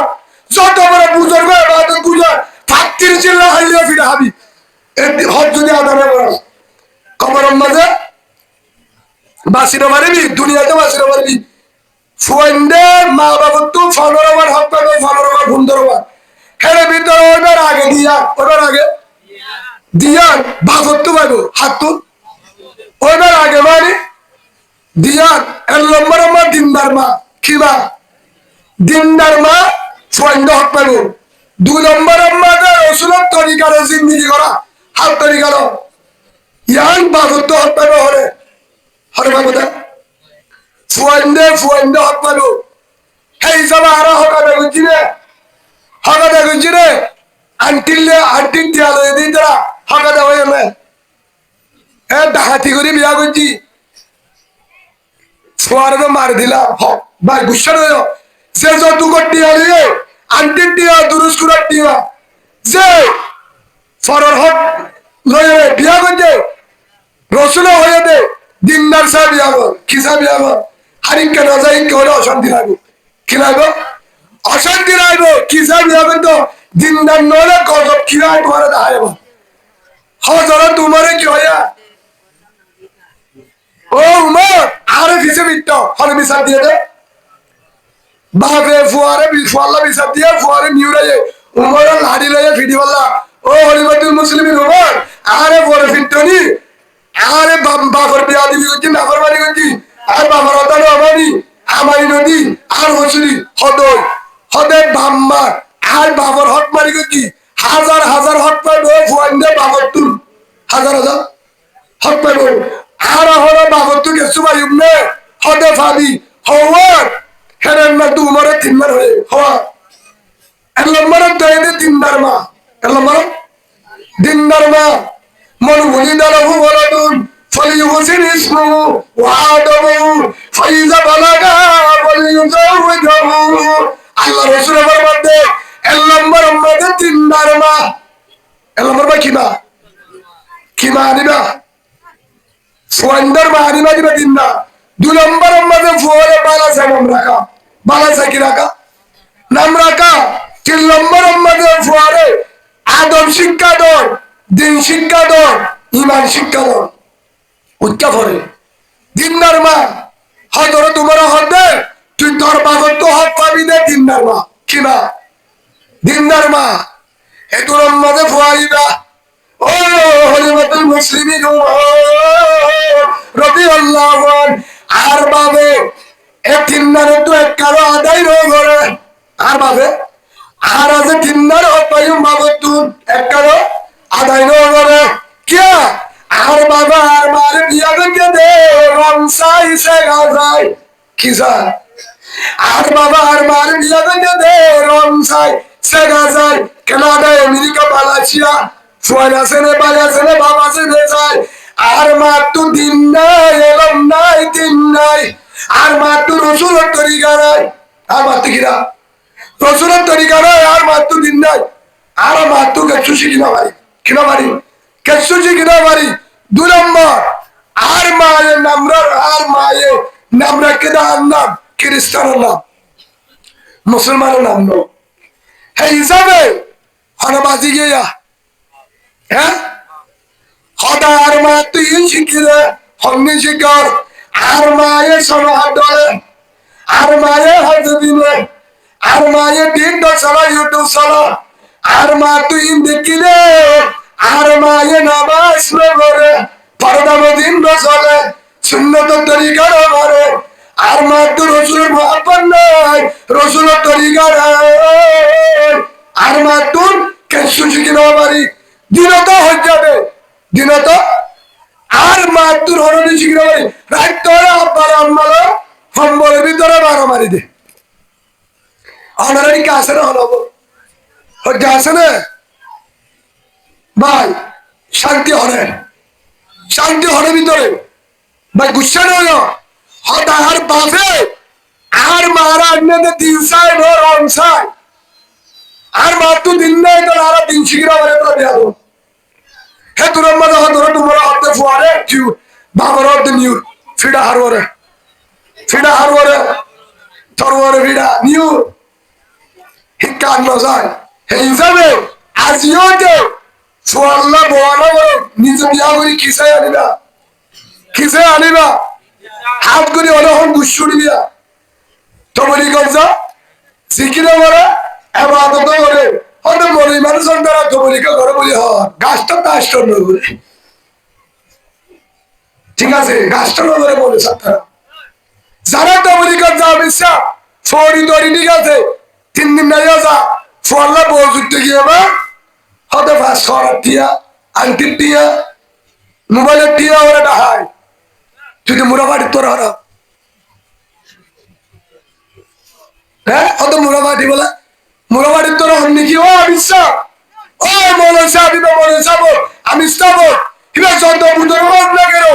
যত বড় বুজুর্গ বাদর গুজার ফাত্তির চিল্লা হাইলে ফিরে হাবি এই হজ যদি আদানে বড় খবর আমাদের বাসিরা মারবি দুনিয়াতে বাসিরা মারবি ফুয়ান্ডে মা বাবা তো ফলরবার হক পাবো ফলরবার সুন্দরবার খেলে ভিতরে ওইবার আগে দিয়া ওইবার আগে দিয়ার বাগত্ব পাইব হাত ওইবার আগে মানে দিয়ার এক নম্বর আমার দিনদার মা কিবা দিনদার মা ফন্ড হক পাইব দুই নম্বর আমাদের রসুলের তরিকারে জিন্দিগি করা হাত তরিকার ইয়ান বাগত্ব হক পাইব হরে হরে বাবুদা ফুয়ান্ডে হক পাইব সেই হিসাবে আরো হকাবে বুঝছি রে হকাদা গুঞ্জি রে আন্টিলে আন্টিক দিয়া লই দিন তারা হকাদা হয়ে মে এ ডাহাতি করে বিয়া গুঞ্জি সোয়ারে তো মার দিলা হ ভাই গুসা রয় সে যত করতে আলিয়ে আন্টিক দিয়া দুরুস কুরাত দিয়া যে ফরর হক লই বিয়া গুঞ্জে রসুল হয়ে দে দিনদার সাহেব বিয়া কর খিসা বিয়া কর হারিম কেন যাই কি হলে অশান্তি লাগবে কি লাগবে অশান্তি রাখবো কিসা বিয়া কিন্তু দিনদার নলে গজব কিরায় করে দাঁড়াবো হজরা তোমারে কি হইয়া ও উমর আরে ফিসে বিট্ট হলে বিচার দিয়ে দে বাপে ফুয়ারে ফুয়াল্লা বিচার দিয়ে ফুয়ারে নিউরাইয়ে উমর লাড়ি লইয়ে ফিডি বললা ও হলিবাতুল মুসলিমিন উমর আরে পরে ফিটনি আরে বাপর বিয়া দিবি করছি নাফর বাড়ি করছি আর বাবার হতানো আমারি নদী আর হসুরি হদয় হদে বাম্মা আর বাবর হক মারি গেছি হাজার হাজার হক পাইব ফুয়াইন্দে বাবর তুল হাজার হাজার হক পাইব আর হলো বাবর তুল গেছু পাইব নে হদে ভাবি হওয়ার হেরেন না তুমারে তিনবার হয়ে হওয়া এক নম্বরে দইনে তিনবার মা এক নম্বর দিনদার মা মন বলি দালহু বলদুন فليحسن اسمه وآدمه فإذا بلغ فليزوجه আল্লাহ রসুলের মধ্যে এক নম্বর মধ্যে তিনবার মা এক নম্বর মা কি মা আনিবা ফুয়ান্ডার মা আনিবা দিবা তিনবার দুই নম্বর মধ্যে ফুয়ারে বালাসা কি রাখা নাম রাখা তিন নম্বর মধ্যে ফুয়ারে আদব শিক্ষা দর দিন শিক্ষা দর ইমান শিক্ষা দর উচ্চা করে দিনদার মা হয়তো তোমার হক দে তুই তোর বাবার তো হক পাবি দে দিনদার মা কি মা দিনদার মা এতুর মধ্যে ফুয়াইবা ও হলিমাতুল মুসলিমিন রাদিয়াল্লাহু আনহু আর বাবে এ তিননারে তো এক কারো আদায় রয়ে গরে আর বাবে আর আছে তিননার অপায়ম বাবতুন এক কারো আদায় রয়ে গরে কে আর বাবা আর মারে বিয়া করে দে রংসাই সে গাজাই কিসা আর বাবা আর মারে বিয়া করে দে রংসাই সে গাজাই কানাডা আমেরিকা মালয়েশিয়া সোয়ানা সেনে বালা সেনে বাবা সেনে যায় আর মাত্র দিন নাই এলাম নাই দিন নাই আর মাত্র রসুলের তরিকা নাই আর মাত্র কিনা রসুলের তরিকা নাই আর মাত্র দিন নাই আর মাত্র কেসু কিনা পারি কেসু কিনা পারি 2 নম্বর আর মায়ের নামরার আর মায়ের নামরা কেদার নাম খ্রিস্টানের নাম মুসলমানের নাম নো হে হিসাবে হনবাজি গিয়া হ্যাঁ হদা আর মা তুই শিখিলে হন্নি শিকর আর মায়ের সব হাত ধরে আর মায়ের হাত দিলে আর মায়ের দিন চলা ইউটিউব চলা আর মা তুই দেখিলে আর মায়ের নামাজ করে পরদা দিন চলে সুন্নত তরিকার করে আর মা তো রসুলের মহাপন নাই রসুলের তরিকার আর মা তোর কেসু শিখি না পারি দিনত হয়ে যাবে দিনত আর মাতুর হরণি শিখি না পারি রাত তোরা আব্বার আম্মালো সম্বলের ভিতরে বারো মারি দে অনারানি কাছে না হলো হচ্ছে আছে না ভাই শান্তি হরে ভিতরে ভাই গুসা নয় হতা আর বাফে আর মারা আপনাদের দিন চাই রং চাই আর মাত্র দিন নাই তো আর দিন শিখিরা বলে তো দেয়া হে তোর মধ্যে ধরো তোমার হাতে ফুয়ারে কিউ বাবার অর্ধ নিউ ফিডা হারওয়ারে তরওয়ারে ফিডা নিউ হিকার নজায় হে হিসাবে আজিও যে সোয়াল্লা বোয়ানা বড় নিজে বিয়া করি কিসে আনিবা হাত করে অনহন গুসুড়ি দিয়া তো বলি গঞ্জা শিখিলে বলে এবাদত করে হয়তো মনে মানুষের দ্বারা কবলিকা করে বলি গাছটা তো আষ্ট বলে ঠিক আছে গাছটা নজরে বলে সাতটা যারা কবলিকা যা বিশ্বাস ফরি দরি ঠিক আছে 3 দিন নাই যা ফল্লা বউ যুদ্ধে গিয়ে বা হয়তো ফাঁস করার টিয়া আংটির টিয়া মোবাইলের টিয়া ওরা ডাহাই তুই তো মুড়াবাড়ি তোর হারা হ্যাঁ হয়তো মুড়াবাড়ি বলে মুরাবাড়ির তোর হননি কি ও বিশ্বাস ও মনে সাবিবা মনে সাবো আমি সাবো কিবা যত বুঝর হোক না কেন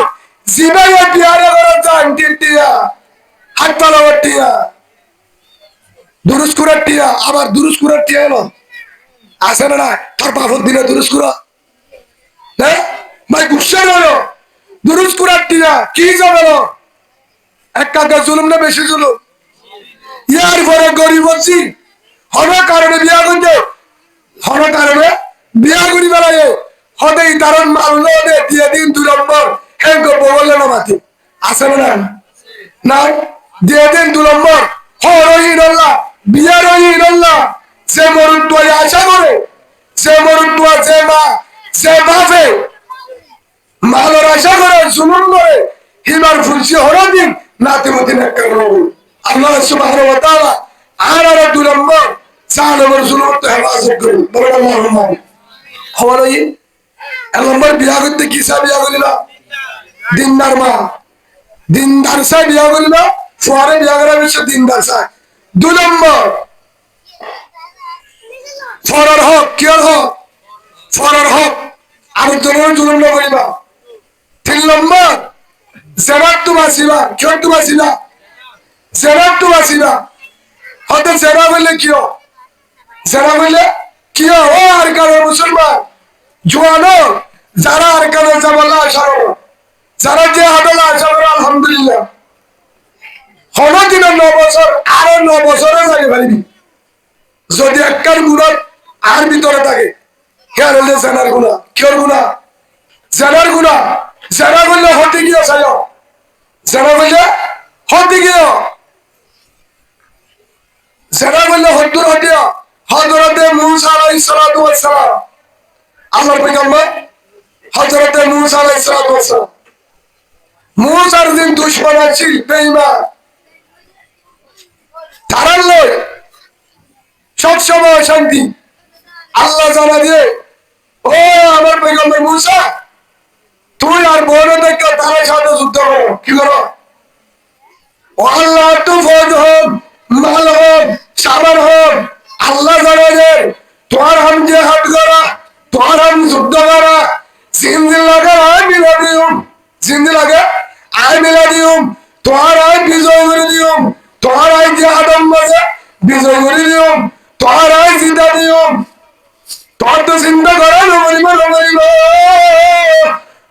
জিবাই বিহারে করা যান টিয়া হাত পালাবার টিয়া দুরুস্কুরার টিয়া আবার দুরুস্কুরার টিয়া এলো আসে না তোর বাপর দিনে দুরুস্কুরা হ্যাঁ ভাই গুসা হলো দুরুস্কুরার টিয়া কি যাবে এক কাকা জুলুম না বেশি জুলুম ইয়ার পরে গরিব হচ্ছি হন কারণে বিয়া করি বেড়ায় হতে কারণ মানলো দিয়ে দিন 2 নম্বর হ্যাঁ বললে না মাতি আসে না দিয়ে দিন 2 নম্বর রহিল্লাহ বিয়া রহিল্লাহ যে মরুত্ব আশা করে যে মরুত্ব যে মা যে বাপে মালের আশা করে জুলুম করে হিমার ফুলসি হরা দিন নাতিমতি একটা আল্লাহ সুবহানাহু ওয়া তাআলা আর 2 নম্বর 4 নম্বর জুলুমত হেফাজত করুন বলেন আল্লাহুম্মা খবর হই 1 নম্বর বিয়া করতে কি সা বিয়া করিলা দিনদার মা দিনদার সা বিয়া করিলা ফুয়ারে বিয়া করা বেশি দিনদার সা 2 নম্বর ফরার হক আর জনের জুলুম না করিবা 3 নম্বর জেরাত তুমাসিবা কেউ তুমাসিবা জেরাত তুমাসিবা হয়তো জেরা বললে কিয় ও আর কারো মুসলমান জোয়ানো যারা আর কারো যাবলা আশা করো যারা যে হাদলা আশা করো আলহামদুলিল্লাহ হলো দিনের 9 বছর আরো 9 বছরে যাবে পারিবি যদি একটার গুণার আর ভিতরে থাকে কে হলে জেনার গুণা কিয়র গুণা জেনা করলে হতে গিয়ে চাই জেনা করলে হতে গিয়ে জেনা করলে হদ্দুর হতে হযরতে মূসা আলাইহিস সালাতু ওয়াস সালাম আল্লাহর পয়গম্বর হযরতে মূসা আলাইহিস সালাম মূসার দিন দুশমন আছিল বেঈমান তারার লয় সবসময় শান্তি আল্লাহ জানা দিয়ে ও আমার পয়গম্বর মূসা তুই আর বড় দেখে তার সাথে যুদ্ধ করো কি করো আল্লাহ তো ফৌজ হোক মাল হোক সামান হোক আল্লাহ জানা যে তোমার হাম জিহাদ করা তোমার হাম যুদ্ধ করা জিন্দি লাগে আয় মিলা দিউম জিন্দি লাগে আয় মিলা দিউম তোমার আয় বিজয় করে দিউম তোমার আয় জিহাদম মাঝে বিজয় করে দিউম তোমার আয় জিন্দা দিউম তোমার তো চিন্তা করো নমরিব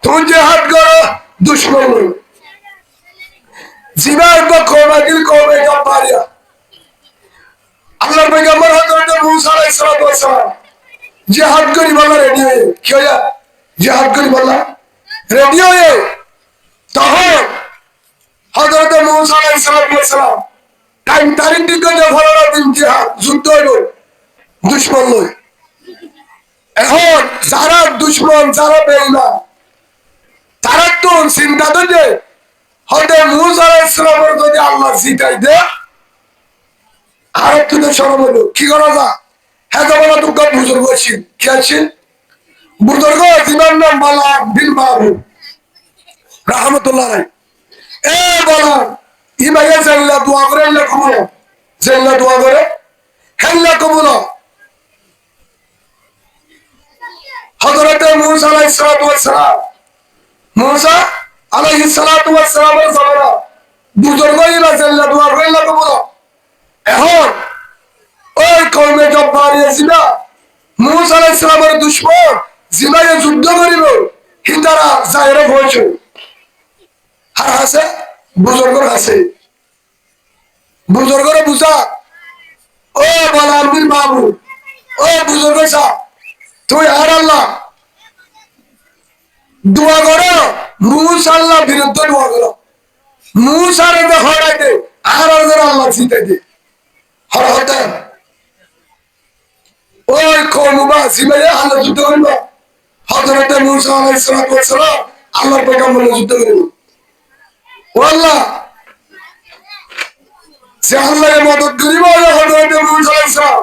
তুমি জিহাদ করো দুশ্মন জিবার তো কৌমাকিল কৌমে জব্বারিয়া আল্লাহর পয়গম্বর হযরত মূসা আলাইহিস সালাম জিহাদ করি বলা রেডি হয়ে কি হইয়া জিহাদ করি বলা রেডি হয়ে তখন হযরত মূসা আলাইহিস সালাম টাইম তারিখ দিকে যে ফলরা দিন জিহাদ যুদ্ধ হইল দুশ্মন লই এখন যারা দুশ্মন যারা বেঈমান তারা তো চিন্তা তো যে হয়তো মূসা আলাইহিস সালামের যদি আল্লাহ জিতাই দে আর একটু সরব হইল কি করা যা হ্যাঁ বলা তোকে বুজুর্গ আছেন কি আছেন বুজুর্গ জীবন নাম বালা বিন বাবু রহমতুল্লাহ এ বলা ইমাইয়া জাল্লা দোয়া করে আল্লাহ কবুল জাল্লা দোয়া করে আল্লাহ কবুল হযরত মূসা আলাইহিস সালাম মূসা আলাইহিস সালামের জামানা বুজুর্গ ইলা জাল্লা দোয়া করে আল্লাহ কবুল এখন ওই কওমে জব্বারিয়া ছিল মূসা আলাইহিস সালামের দুশমন জিনায়ে যুদ্ধ করিল হিতারা জায়রে হয়েছে আর আছে বুজুর্গর আছে বুজুর্গরে বুঝা ও বালামীর বাবু ও বুজুর্গ সাহেব তুই আর আল্লাহ দোয়া করো মূসা আল্লাহ বিরুদ্ধে দোয়া করো মূসার হরাইতে আর আল্লাহ জিতাইতে হর হতে ওই কৌমবা জিমাইয়া আল্লাহ যুদ্ধ করিব হযরত মূসা আলাইহিস সালাম আল্লাহর পয়গম্বর যুদ্ধ করিব ও আল্লাহ সে আল্লাহর মদদ করিব হযরত মূসা আলাইহিস সালাম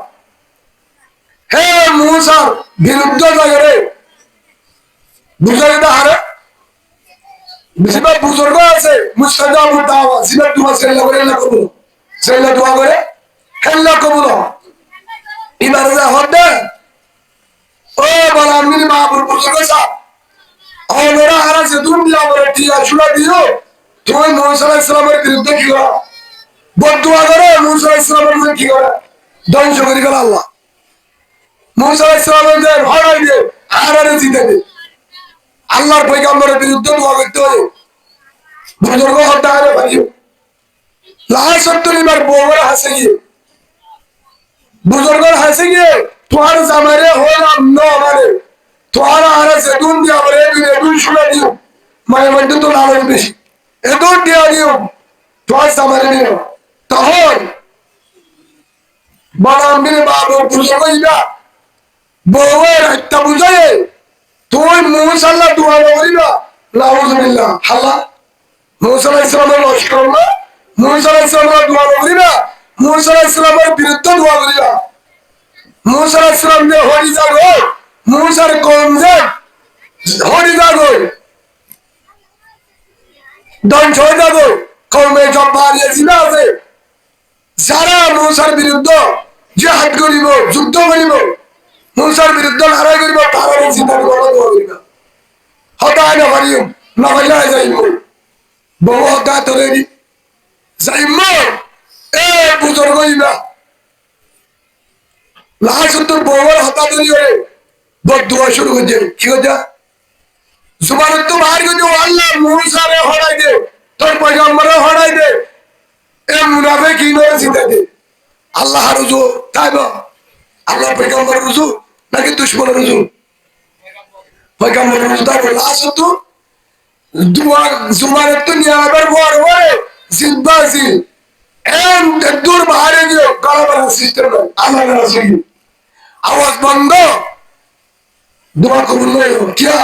হে মূসার বিরুদ্ধে যায় বুঝাই না হারে বেশিরভাগ বুজুর্গ আছে মুস্তাজাবুদ দাওয়া সিনা দোয়া সেল্লা করে আল্লাহ কবুল সেল্লা দোয়া করে আল্লাহ কবুল ইমানে যা হতে ও বালামীর বাবুর বুজুর্গ সাহেব ওরা হারা যে দুনিয়া করে টিয়া শুনা দিও তুমি মূসা আলাইহিস সালামের বিরুদ্ধে কি করো বদদুয়া করো মূসা আলাইহিস সালামের বিরুদ্ধে কি করো ধ্বংস করে গেল আল্লাহ মূসা আলাইহিস সালামের যে হরাই দিয়ে আরারে জিতে দে আল্লাহর পয়গম্বরের বিরুদ্ধে দোয়া করতে হয় বুজুর্গ হতে আরে ভাইও লাল সত্তরিবার বউরা হাসে গিয়ে বুজুর্গর হাসে গিয়ে তোমার জামারে হলাম ন আমারে তোমার আরে সেদুন দিয়া বলে এদুন শুনে দিও মায়ের মধ্যে তো লাল বেশি এদুন দিয়া দিও তোমার জামারে নিও তখন বালামীর বাবু বুজুর্গ ইবা বউয়ের হত্যা বুঝায় তুই মূসা আল্লাহ দোয়া করিবা নাউযুবিল্লাহ আল্লাহ মূসা আলাইহিস সালামের লস্কর না মূসা আলাইহিস সালামের দোয়া করিবা মূসা আলাইহিস সালামের বিরুদ্ধে দোয়া করিবা মূসা আলাইহিস সালাম যে হরি যাগো মূসার কওম যে হরি যাগো ধ্বংস হয়ে যাবো কওমে জব্বারিয়া জিনা আছে যারা মূসার বিরুদ্ধে জিহাদ করিব যুদ্ধ করিব মূসার বিরুদ্ধে লড়াই করিব তারা চিন্তা করিব হতায় না পারিও না পাইলে যাইব বউ হতায় তোরে যাইব এ বুজুর্গ ইবা লাস্ট তোর বউয়ের হতা তৈরি করে বদদুয়া শুরু করছে কি করছে জুবানের তো বাহির করছে আল্লাহ মূসারে হরাই দে তোর পয়গম্বরে হরাই দে এ মুনাফিক ইনরে চিন্তা দে আল্লাহ রুজু তাইব আল্লাহ পয়গম্বর রুজু নাকি দুশমনের রুজু পয়গম্বর রুজু তাইব লাস্ট তো জুবানের তো নিয়ে আবার বড় বড় জিদ্বাজি এম দূর বাহিরে গিয়ে গলাবার সিস্টেম নাই আল্লাহ রাসূল আওয়াজ বন্ধ দোয়া কবুল নয় কিয়া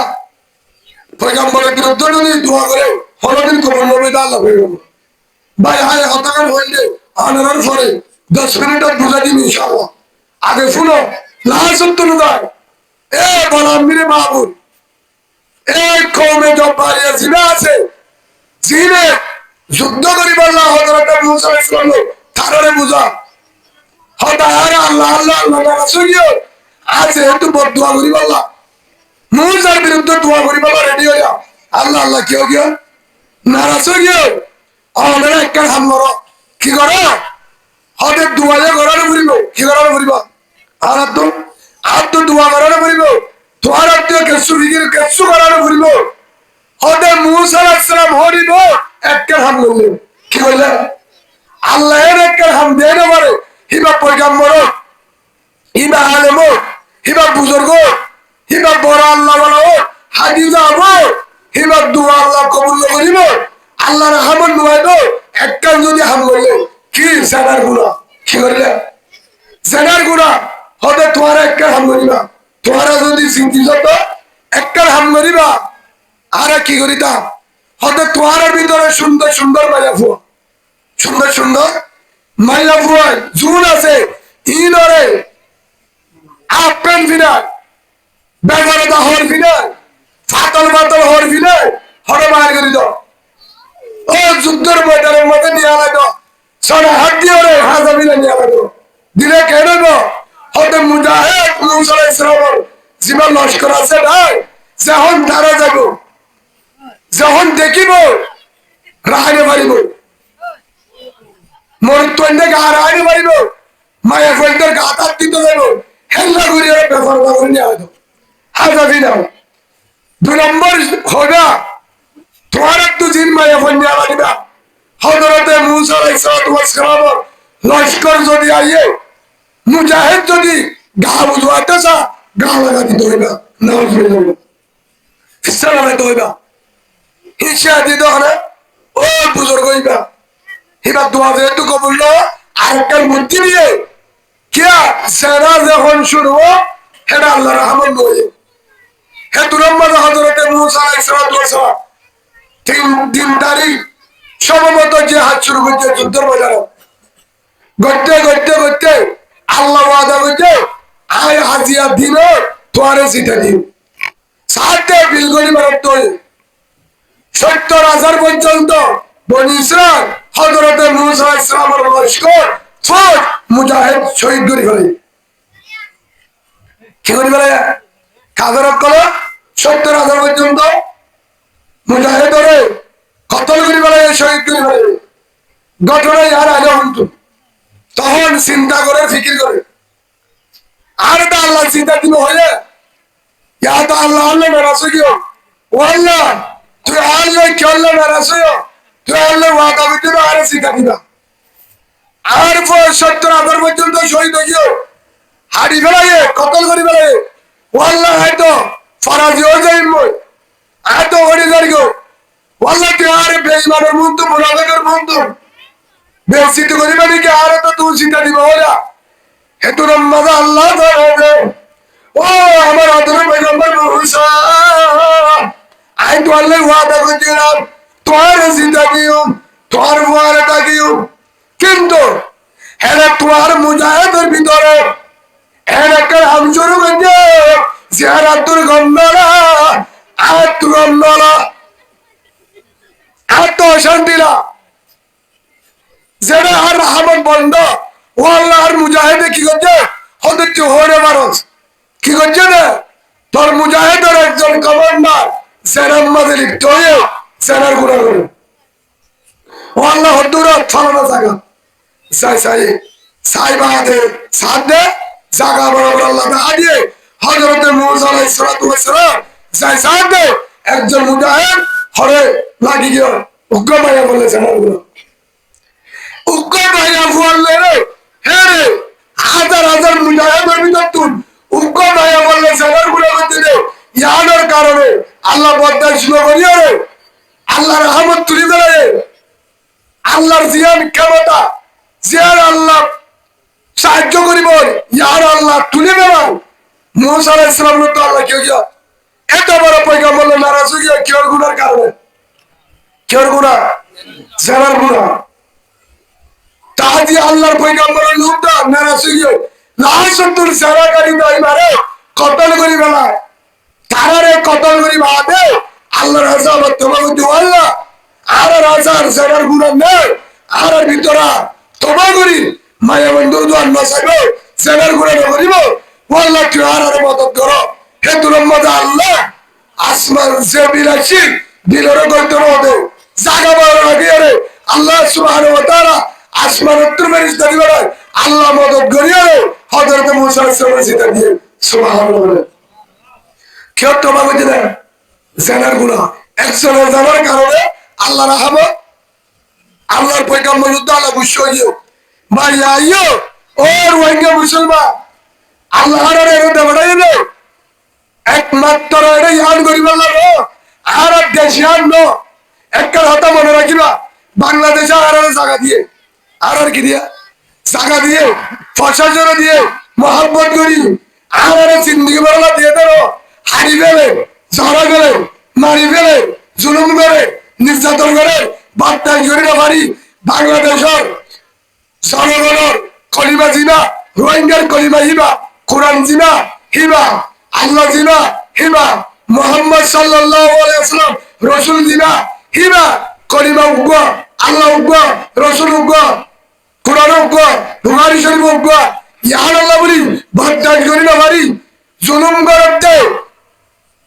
পয়গম্বরের বিরুদ্ধে যদি দোয়া করে হলদিন কবর নবীতে আল্লাহ হয়ে গেল ভাই হায় হতাকার হইলে আনার পরে 10 মিনিট বুঝা দিন ইনশাআল্লাহ আগে শুনো লাসত্ব নয় এ বলামিরে মাহবুব এই কওমে জব্বার ইয়াসিনা আছে জিনে যুদ্ধ করিবার না হযরত মুসা আলাইহিস সালাম তারে বুঝা হদার আল্লাহ আল্লাহ আল্লাহ রাসূলিও আছে একটু বদদুয়া করিবার না মুসার বিরুদ্ধে দোয়া করিবার রেডি হইয়া আল্লাহ আল্লাহ কিও কিও নারাজ হইয়া আমাদের একটা হামর কি করো হদের দোয়া করানো ফুরিব কি করানো ফুরিব আর তো দোয়া করানো ফুরিব তোমার আত্মীয় কেসু করানো ফুরিব হদের মুসা আলাইহিস সালাম হরিব একটা হাম করলে কি কইলে আল্লাহর একটা হাম দেয় না পারে হিবা পয়গম্বর হিবা আলেম হিবা বুজুর্গ হিবা বড় আল্লাহ বানাও হাদিস আবো হিবা দোয়া আল্লাহ কবুল করিব আল্লাহর হামন নয় একটা যদি হাম করলে কি জানার গুণা কি করলে জানার গুণা হবে তোমার একটা হাম করিবা তোমারা যদি চিন্তিত একটা হাম করিবা আর কি করিতা হবে তোমার ভিতরে সুন্দর সুন্দর মায়া ফুয়া সুন্দর সুন্দর মায়া ফুয়া জুন আছে ইনরে আপেন ফিনার বেগারদা হর ফিনার ফাতল ফাতল হর ফিনার হরে মার করি দাও ও যুদ্ধের ময়দানের মধ্যে নিয়ে লাগো সারা হাত দিয়ে রে হাজাবিলা নিয়ে লাগো দিলে কেন গো হতে মুজাহিদ মুসা আলাইহিস সালাম জীবন লস্কর আছে ভাই যখন তারা যাব যখন দেখিব রাহানে পারিব মোর তন্ডে গা রাহানে পারিব মায়া ফলদের গা তাত দিতে যাব হেল্লা ঘুরিয়ে বেফার করে নিয়ে লাগো হাজাবিলা 2 নম্বর হবে তোমার একটু জিন মায়া ফোন নিয়ে লাগিবা হযরতে মুসা আলাইহিস সালাম লস্কর যদি আইয়ে মুজাহিদ যদি গা বুঝাতে চা গা লাগা দিতে হইবা নামাজ পড়ে যাবে সালাম দিতে হইবা হিসা দিতে হবে ও বুজুর্গ হইবা হিবা দোয়া যেহেতু কবুল আর একটা বুদ্ধি দিয়ে কিয়া সেরা যখন শুরু হেডা আল্লাহর রহমত নয় হে 2 নম্বর হযরতে মুসা আলাইহিস সালাম 3 তারিখ সম্ভবত যে হাত শুরু করছে যুদ্ধের বাজারে গড়তে গড়তে গড়তে আল্লাহ ওয়াদা করছে আয় হাজিয়া দিন তোয়ারে সিটা দিন সাথে বিলগড়ি মারত 70,000 পর্যন্ত বনি ইসরাইল হযরতে মুসা আলাইহিস সালামের লস্কর সব মুজাহিদ শহীদ করে ফেলে কি করে ফেলে কাদের কল 70,000 পর্যন্ত মুজাহিদরে কতল করে ফেলে শহীদ করে ফেলে ঘটনা আর আগে হতো তখন চিন্তা করে ফিকির করে আর তা আল্লাহ চিন্তা দিব হয়ে ইয়া তো আল্লাহ আল্লাহ নারাজ হইও ও আল্লাহ তুই আল্লাহ কি আল্লাহ নারাজ হইও তুই আল্লাহ ওয়াদা করতে আর চিন্তা দিবা আর 70,000 পর্যন্ত শহীদ হইও হাড়ি ফেলাইয়ে কতল করে ফেলাইয়ে ও আল্লাহ হয়তো ফরাজি হয়ে যাই মই এত হয়ে যাই গো আল্লাহ তুই আর বেঈমানের বন্ধু মুনাফিকের বন্ধু বেশি তো করিবা নাকি আর তো তুই চিন্তা দিব ওরা হেতু রম্মাদা আল্লাহ ধরে ও আমার আদরের পয়গম্বর মুসা আই তো আল্লাহ ওয়াদা করছিলাম তোর চিন্তা দিও তোর ওয়ারে তাকিও কিন্তু হেরে তোর মুজাহিদের ভিতরে হেরে একটা হাম শুরু করছে জিয়ারাতুল গন্ডারা আতুল গন্ডারা এত অশান্তি না যেটা আর রহমত বন্ধ ও আল্লাহর মুজাহিদে কি করছে হতে হরে মানুষ কি করছে না তোর মুজাহিদের একজন কমান্ডার সেনার মাঝে লিপ্ত হয়ে সেনার গুণা করে ও আল্লাহ হদ্দুরত ফালানো জায়গা সাই সাই সাই বাদে সাথ দে জায়গা বরাবর আল্লাহ দিয়ে হযরতে মুসা আলাইহিস সালাম সাই সাথ দে একজন মুজাহিদ হরে লাগি গিয়ে উগ্র মায়া বলে সেনার গুণা উগ্র মায়া বললে রে হ্যাঁ রে হাজার হাজার মুজাহিদের ভিতর তুই উগ্র মায়া বললে সেনার গুণা করতে রে ইয়ানোর কারণে আল্লাহ বদার ছিল করিয়া রে আল্লাহ রহমত তুলি দেয় আল্লাহর জিয়ান ক্ষমতা জিয়ার আল্লাহ সাহায্য করিব ইয়ার আল্লাহ তুলে দেওয়া মুসা আলাইহিস সালাম তো আল্লাহ কি হইয়া এত বড় পয়গম্বর নারাজ হয়ে গিয়ে কেউর গুনার কারণে, কেউর গুণা, জেনার গুণা। তাহাজি আল্লাহর পয়গম্বরের লোকটা নারাজ হয়ে গিয়ে লাশতুর সারাকারী নয় মারে কতল করি বেলায় তারারে কতল করি বাদে আল্লাহর আযাব তোমাকে দুয়াল্লা আর রাজার জেনার গুণা নেই আর ভিতরা তোমা করি মায়া বন্ধু দুয়ান মাসাইবো জেনার গুণা করিব ওয়াল্লাহ কেউ আর মদত করো হে দুরম্মদ আল্লাহ আসমান যে বিলাসী দিলের গল্প হবে জাগা বড় আগে রে আল্লাহ সুবহানাহু ওয়া তাআলা আসমান উত্তর মেরিস দাবি করে আল্লাহ মদত করিয়া রে হযরত মুসা আলাইহিস সালাম সিটা দিয়ে সুবহানাল্লাহ। কেউ তোমা কইতে না জানার গুনাহ একজনের জানার কারণে আল্লাহ রাহমত আল্লাহর পয়গম্বর আল্লাহ খুশি হইও ভাই আইও ও রোহিঙ্গা মুসলমান আল্লাহর এর দেবড়াই রে একমাত্র এটা ইয়ান করিব লাগো আর দেশে আনলো একটা কথা মনে রাখিবা বাংলাদেশে আর জায়গা দিয়ে আর কি দিয়া জায়গা দিয়ে প্রশাসন দিয়ে মহব্বত করি আর জিন্দগি বলা দিয়ে দেবো হারি ফেলে ঝড়া গেলে মারি ফেলে জুলুম করে নির্যাতন করে বার্তায় করি না পারি বাংলাদেশের জনগণের কলিমা জিনা রোহিঙ্গার কলিমা হিবা কোরআন জিনা হিবা আল্লাহ জিনা হিবা মোহাম্মদ সাল্লাল্লাহু আলাইহি ওয়াসাল্লাম রাসূল জিনা হিবা কলিমা উগ্র আল্লাহ উগ্র রাসূল উগ্র কোরআন উগ্র বুখারী শরীফ উগ্র ইয়া আল্লাহ বলি বার্তায় করি না পারি জুলুম করতে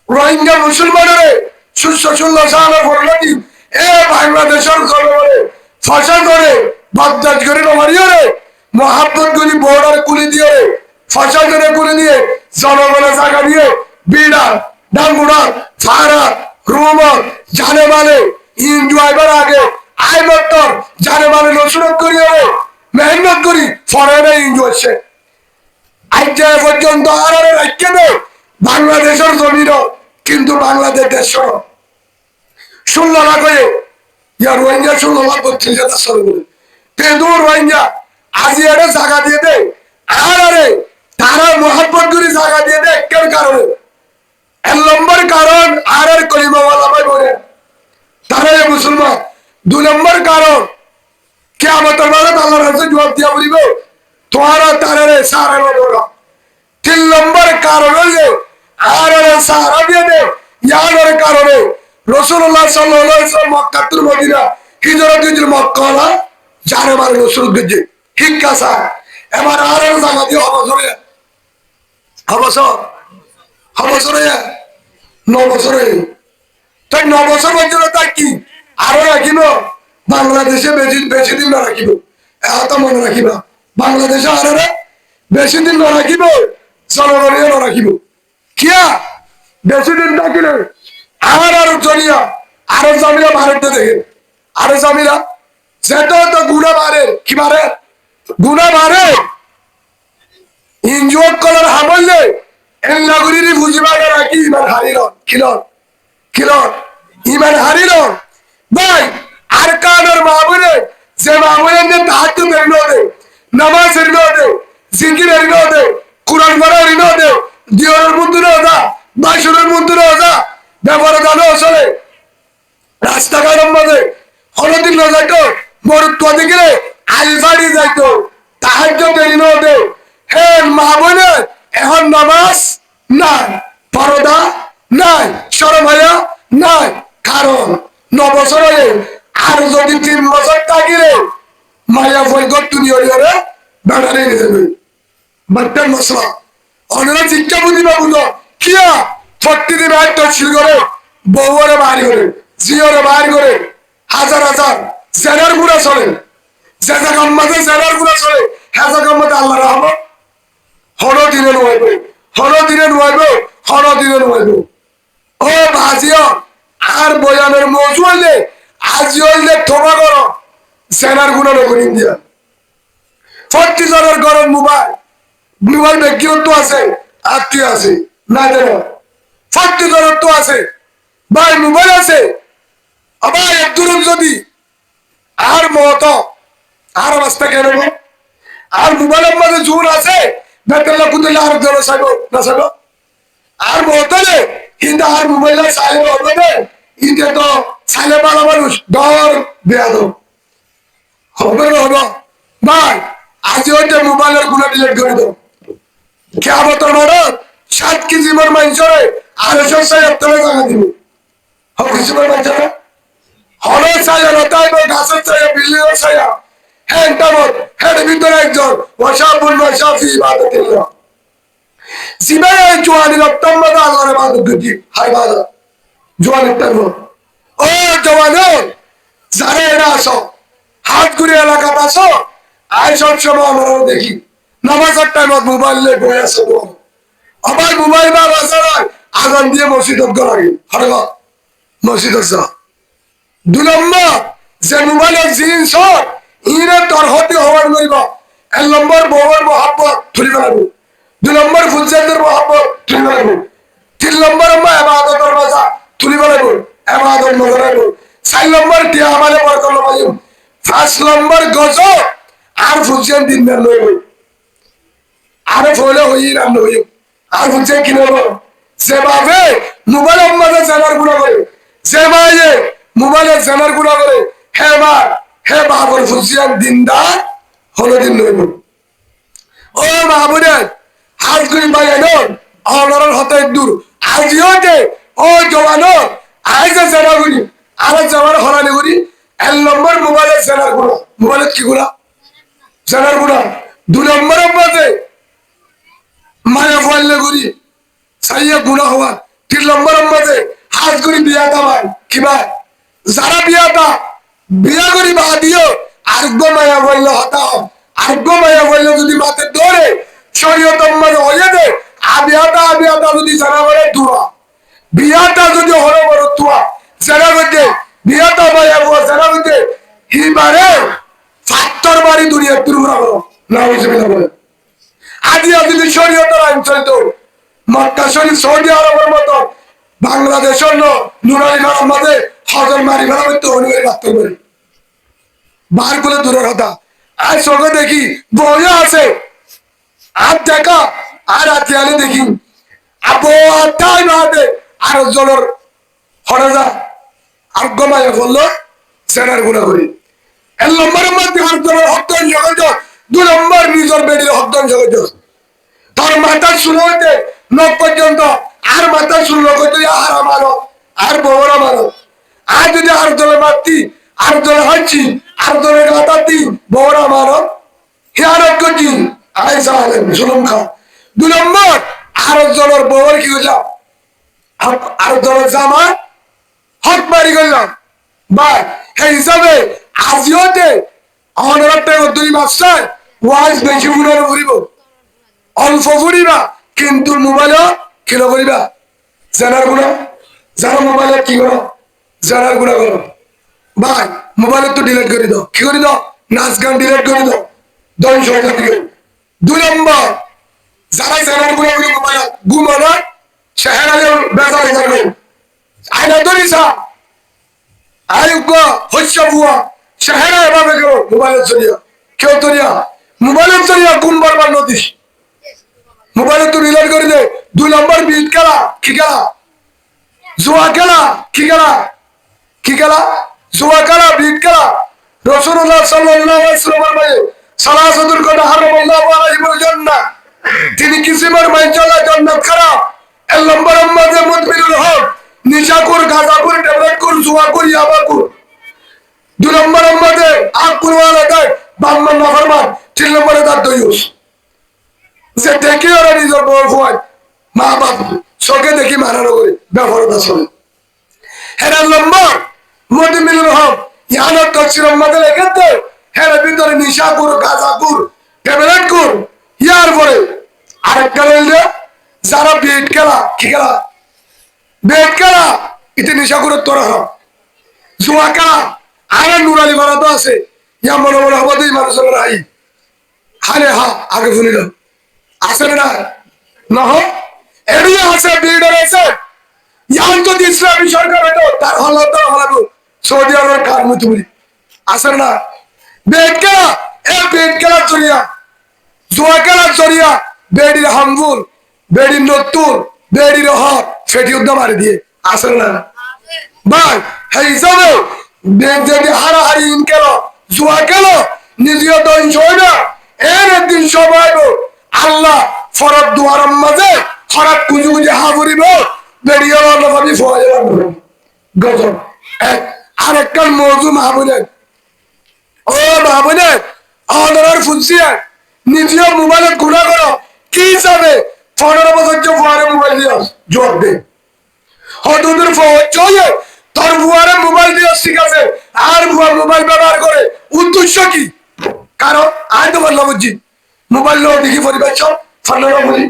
রোহিঙ্গা মুসলমানের সুশাসন সাহায্য করলাম এ বাংলাদেশের জনগণে ফসল করে বাগদাদ করে মারিও রে মহাব্বত গুলি বর্ডার কুলি দিয়ে রে ফসল করে কুলি দিয়ে জনগণের জায়গা দিয়ে বিড়া ডাঙ্গুড়া ফারা রুমর জানে মানে ইনজয়বার আগে আই মত্তর জানে মানে নসরত করি রে মেহনত করি ফরেনে ইনজয়ছে আজ পর্যন্ত আর রাখতে নেই বাংলাদেশের জমিন কিন্তু বাংলাদেশ দেশ শুনল না করে ইয়ার রোহিঙ্গা শুনল না করছে কিন্তু রোহিঙ্গা আজি এটা জায়গা দিয়ে দে আর আরে তারা মোহাম্মত গুলি জায়গা দিয়ে দে কেন কারণে এক নম্বর কারণ আর কলিমাওয়ালা ভাই বলে তারা মুসলমান 2 নম্বর কারণ কে আমাদের মানে আল্লাহর কাছে জবাব দিয়া বলিব তোরা তারারে সারা বড় 3 নম্বর কারণ হইলে আর সারা দিয়ে দে ইয়ার কারণে রাসূলুল্লাহ সাল্লাল্লাহু আলাইহি ওয়াসাল্লাম মক্কা থেকে মদিনা হিজরত করে মক্কা না জানে মানে রাসূল গজে ঠিক আছে এবার আর জায়গা দিয়ে অবসরে অবসরে 9 বছরে তাই 9 বছর পর্যন্ত তাই কি আরো রাখিব বাংলাদেশে বেশি দিন না রাখিব এত মনে রাখিবা বাংলাদেশে আরো বেশি দিন না রাখিব জনগণীয় না রাখিব কিয়া বেশি দিন থাকিলে আর জমিয়া আরো জমিয়া ভারতে দেখে আরো জমিরা সেটা তো গুণা বাড়ে কি বাড়ে গুণা বাড়ে ইনজয় করার হামলে এর নাগরিক বুঝিবা রাখি ইমান হারিল খিলন ইমান হারিল ভাই আর কানের মামুনে যে মামুনে তাহাজ্জুদ এরিনো দে নামাজ এরিনো দে জিকির এরিনো দে কোরআন পড়া এরিনো দে দিওর মন্দিরে ওদা বাইশুরের মন্দিরে ওদা ব্যবহার জানো আসলে রাস্তাঘাটের মধ্যে হলদিন না যাইতো মরুত্ব দিকে আলফাড়ি যাইতো তাহাজ্জুদ এরিনো দে হে মামুনে এখন নামাজ নাই পরদা নাই শরম হায়া নাই কারণ 9 বছর হয়ে আর যদি 3 বছর থাকিলে মায়া ফলগত তুমি ওরে বেড়ারে নিয়ে যাবে বাট্টার মশলা অনেরা শিক্ষা বুঝি না বুঝো কিয়া প্রতিদিন আয়ত্ত ছিল করে বউরে বাড়ি করে জিওরে বাড়ি করে হাজার জেনার গুড়া চলে জেজা গাম্মাতে জেনার গুড়া চলে হেজা গাম্মাতে আল্লাহ রহমত হলো দিনে নুয়াইব ও ভাজিও আর বয়ানের মজু হইলে আজি হইলে থোবা করো সেনার গুণা নকর ইন্ডিয়া 40 জনের ঘরের মোবাইল ব্যক্তিগত আছে আত্মীয় আছে না দেন 40 জনের তো আছে ভাই মোবাইল আছে আবার একদূর যদি আর মত আর অবস্থা কেন আর মোবাইলের মধ্যে জোর আছে বেতলা কুদলা আর জোর সাইব না সাইব আর মতলে কিন্তু আর মোবাইলে চাইলে হবে না, ইতে তো চাইলে ভালো মানুষ ডর বেয়াদ হবে না হলো ভাই। আজ হইতে মোবাইলের গুলো ডিলিট করে দাও। কেয়ামতের মাঠে 7 কেজি মর মাইনছরে আড়াইশো সাহেব তলে জায়গা দিব। কিছু মাইনছরে হলে চাইয়া লতাইব, গাছের চাইয়া, বিল্ডিংয়ের চাইয়া, হ্যাঁ টামত হ্যাঁ ভিতরে একজন ওয়াসাবুল ওয়াসাফি ইবাদত দিলাম। জিবাই জোয়ানি রক্তম মাদা আল্লাহর ইবাদত দিছি। হাই বাদা জোয়ানের টাইম ও জওয়ানো যারা এরা আসো হাত ঘুরে এলাকা আসো আয় সব সময় আমরা দেখি নামাজের টাইমত মোবাইল নিয়ে বয়ে আছে। আবার মোবাইল বা বাজার আগান দিয়ে মসজিদত গড়াই হরবা মসজিদ যা। 2 নম্বর যে মোবাইলের জিনিস ইরে তরহতি হওয়ার নইবা। 1 নম্বর বউয়ের মহাব্বত ধরে ফেলাবো। 2 নম্বর ফুলজাতের মহাব্বত ধরে ফেলাবো। 3 নম্বর মা ইবাদতের মাঝা ধরে ফেলাবো, ইবাদত মগরাবো। 4 নম্বর টিয়া আমালে বরকত লবাইম। 5 নম্বর গজব আর ফুলজান দিন না লইব। আরে ফলে হই রাম হই আর ফুলজান কি নেব যেভাবে মোবাইলের মাঝে জানার গুণা করে, যেভাবে মোবাইলের জানার গুণা করে হে মা হে বাবর ফুলজান দিনদার হলো দিন লইব। ও মাহবুবে হাত গুলি বাইনো অনরের হতে দূর আজিওতে ও জওয়ানো আইজে জানা গুলি আর জামার হরানি গুলি। 1 নম্বর মোবাইলের জানার গুণা, মোবাইলের কি গুণা জানার গুণা। 2 নম্বরের মধ্যে মায়া ফলে গুলি সাইয়া গুণা হওয়া। 3 নম্বরের মধ্যে হাত গুলি বিয়া দাবার কিবা যারা বিয়াটা বিয়া করি বা দিও আরগ্য মায়া বললে হতাম। আরগ্য মায়া বললে যদি মাতে দৌড়ে শরীয়তম মানে হয়ে দে আবিয়াটা যদি জানা বলে তুয়া বিয়াটা যদি হলো বড় তুয়া জানা করতে বিয়াটা মায়া বল জানা করতে হিবারে 70 বাড়ি দুনিয়া তুরুরা বলো না বুঝে বলে। আদি যদি শরীয়তের আইন চলতো মক্কা শরীফ সৌদি আরবের মতো বাংলাদেশের নুরানি ভাড়ার মাঝে হজর মারি ভাড়া করতে অনুযায়ী রাখতে পারি বার করে দূরের হতা। আর চোখে দেখি বইয়া আছে আর দেখা আর আতিয়ালে দেখি আবহাওয়াটাই বাদে আর জলের হরে যা আর গমাইয়া করলো সেনার গুণা করি। 1 নম্বরের মধ্যে আর জলের হকদান জগৎ। 2 নম্বর নিজের বেডির হকদান জগৎ। তোর মাথার শুরু হইতে নখ পর্যন্ত আর মাথার শুরু করতে আর আমারও আর বউরা মারো। আর যদি আর জলে মারতি আর জলে হাঁটছি আর জলে গাতাতি বউরা মারো হিয়ারত করছি আই সাহেব জুলুম খা। 2 নম্বর আর জলের বউর কি করলাম আর জলের জামা হক মারি করলাম ভাই। সেই হিসাবে আজিওতে আমাদের একটা 2 মাসে ওয়াইজ বেশি উড়ানো ঘুরিব অল্প ঘুরিবা কিন্তু মোবাইলও কিলো করিবা জানার গুণা। জানো মোবাইলে কি করো জানার গুণা করো ভাই। মোবাইলে তো ডিলিট করে দাও, কি করে দাও নাচ গান ডিলিট করে দাও 10 টাকা দিয়ে। 2 নম্বর যারা জানার গুণা করে মোবাইল ঘুমানো শহর আগে বেজার যাবে আইনা ধরিসা আয়োগ্য হচ্ছে বুয়া শহরে এভাবে কেউ মোবাইলের জরিয়া কেউ তরিয়া মোবাইলের জরিয়া গুণ বারবার নদীস মোবাইলে তো ডিলিট করে দে। 2 নম্বর বিট খেলা কি খেলা জুয়া খেলা কি খেলা কি খেলা জুয়া খেলা বিট খেলা। রাসূলুল্লাহ সাল্লাল্লাহু আলাইহি ওয়াসাল্লাম সালাসাতুল কথা হারামাল্লাহু আলাইহি ওয়াসাল্লাম তিনি কিসিমের মাইনচালা জান্নাত খারাপ। 1 নম্বরের মধ্যে মুদমিনুল হক নিশাকুর গাঁজাকুর ট্যাবলেটকুর জুয়াকুর ইয়াবাকুর। 2 নম্বরের মধ্যে আকুর ওয়ালা দেয় বাম্মান নাফরমান। 3 নম্বরে তার দয়ুস যে দেখি ওরা নিজের বউ ফুয়ায় মা বাপ চোখে দেখি মারানো করে ব্যবহারতা চলে। 1 নম্বর মুদমিনুল হক ইয়ানত তফসিরের মধ্যে লেখেছে হের ভিতরে নিশাকুর গাঁজাকুর ট্যাবলেটকুর ইয়ার পরে আরেকটা রইলে যারা বেট খেলা কি খেলা বেট খেলা এতে নিশাকুরের তোরা হয় জুয়া খেলা আর নুরালি মারা তো আছে ইয়া মনে মনে হবো দুই মানুষের হাই হারে হা আগে শুনিল আছে না না এড়িয়ে আছে বিল্ডার আছে ইয়ান যদি ইসলামী সরকার হইতো তার হলাতো হলাবো সৌদি আরবের কার মতো বলি আছে না। বেট খেলা এ বেট খেলার জরিয়া জুয়া খেলার জরিয়া বেডির হামবুল বেডির নতুন বেডির হক ফেটি উদ্দা মারি দিয়ে আসলে না ভাই সেই হিসাবে যদি হারাহারি ইন গেল জুয়া গেল নিজেও ধ্বংস হয় না এর একদিন সময় আল্লাহ ফরত দুয়ারের মাঝে হঠাৎ কুজু কুজে হাবুরিব বেরিয়ে ভাবি ফোয়া গজব আরেকটা মৌজু মাহবুবের ও মাহবুবের অনার ফুলসিয়া নিজেও মোবাইলে গুণা করো কি হিসাবে 15 বছর যে ফুয়ারে মোবাইল দিয়ে জবাব দে হদুদের চলে তোর ফুয়ারে মোবাইল দিয়ে ঠিক আছে আর ফুয়া মোবাইল ব্যবহার করে উদ্দেশ্য কি কারণ আয় তো বললাম বুঝছি মোবাইল লো দেখি পরিবার সব ফান্ডারা বলি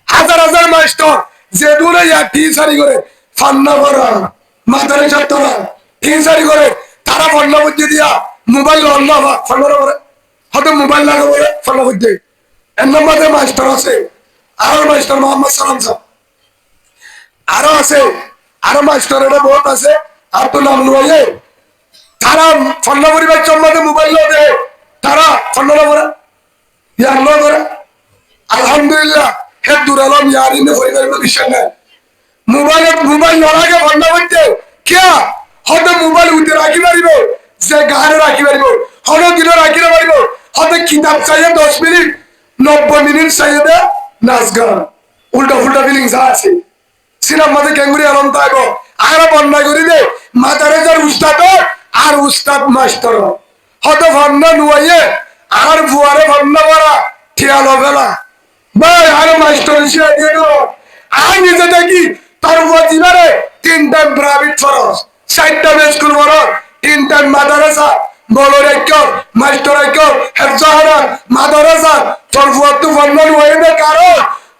হাজার হাজার মাস্টার যে দূরে টিচারি করে ফান্না করা মাথারে ছাড়তো না টিচারি করে তারা ফান্না বুদ্ধি দিয়া মোবাইল অন্য ফান্ডারা করে হয়তো মোবাইল লাগা বলে ফান্না বুদ্ধি এর নম্বরে মাস্টার আছে আরো মাস্টার মোহাম্মদ সালাম সাহ আরো আছে আরো মাস্টারের বহুত আছে আর তো নাম লইয়ে তারা ফান্না পরিবার চম্মাতে মোবাইল দেয় তারা ফান্না করে ইয়ার লো করে আলহামদুলিল্লাহ হে দুরালম ইয়ারিনে পরিবার বিশ্বাস নাই মোবাইল নরাকে ফান্না করতে কে হয়তো মোবাইল উঠে রাখি পারিব যে গাহারে রাখি পারিব হয়তো দিনে রাখি পারিব হয়তো কিতাব চাইয়ে 10 মিনিট 90 মিনিট চাইয়ে দে নাচ গান উল্টা ফুল্টা ফিলিংস আছে সিনেমা মাঝে ক্যাঙ্গুরি আলম তাইব আর বন্যা করি দে মাতারে যার উস্তাদ আর উস্তাদ মাস্টার হয়তো ভান্না নুয়াইয়ে আর ফুয়ারে ভান্না করা ঠিয়াল ফেলা ভাই আর মাস্টার হিসেবে দিয়ে দেব আর নিজে দেখি তার ফুয়া জিনারে 3 টাইম প্রাইভেট ফরস 4টা স্কুল ফরস 3 টাইম মাদ্রাসা বলর একর মাস্টার একর হেফজাহারা মাদ্রাসা তোর ফুয়া তো ভান্না নুয়াইয়ে না কারণ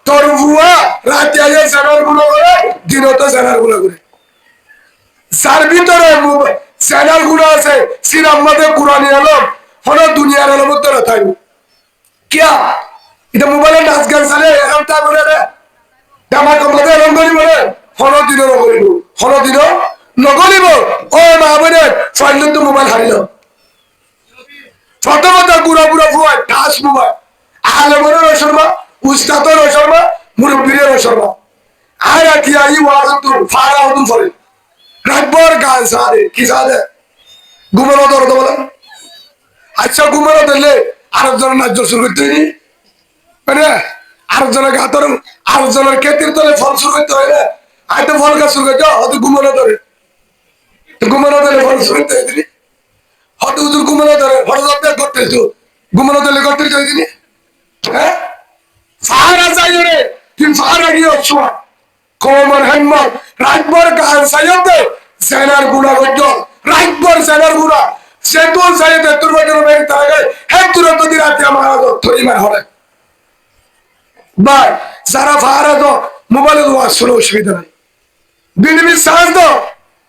তোর ফুয়া রাতে আইয়ে চ্যানেল গুলো করে দিনতো চ্যানেল গুলো করে যার ভিতরে চ্যানেল গুলো আছে সিনেমার মধ্যে কোরআনী আলম হলো দুনিয়ার আলম উত্তর থাকবে কিয়া এটা মোবাইলে নাচ গান চালে এখন তা বলে রে জামা কাপড়ে এরম করিব রে হলো দিনও নগরিব হলো দিনও নগরিব ও মা বলে ফাইলে তো মোবাইল হারিল ছোট ছোট গুড়া গুড়া ফুয়া ঘাস মোবাইল আলমের রসর্মা উস্তাদের রসর্মা মুরব্বীর রসর্মা আর কি আই ওয়াজ তো ফারা হতুন ফলে রাতভর গান সারে কি সারে ঘুমানো দরদ বলে আচ্ছা ঘুমানো দিলে আরেকজনের নাচ শুরু করতে হয়নি মানে আরেকজনের গাতর আরেকজনের ক্ষেত্রে তলে ফল শুরু করতে হয় না আয় তো ফল গাছ শুরু করতে হয়তো ঘুমানো ধরে ঘুমানো দিলে ফল শুরু করতে হয়নি হয়তো হুজুর ঘুমানো ধরে ফটো করতে ঘুমানো দিলে করতে হয়নি হ্যাঁ ফারা যাই রে তুই ফারা গিয়ে ছোঁয়া কমর হেম্মত রাতভর গান সাইতে সেনার গুণা গজ্জ রাতভর সেনার গুণা সে তো সাইতে তোর বছর মেরে তারা গায় হে তুরন্ত দি রাতে আমার ধরি মার হবে ভাই যারা ফারা তো মোবাইলে ওয়াজ শুনে অসুবিধা নাই বিনিমি সাজ তো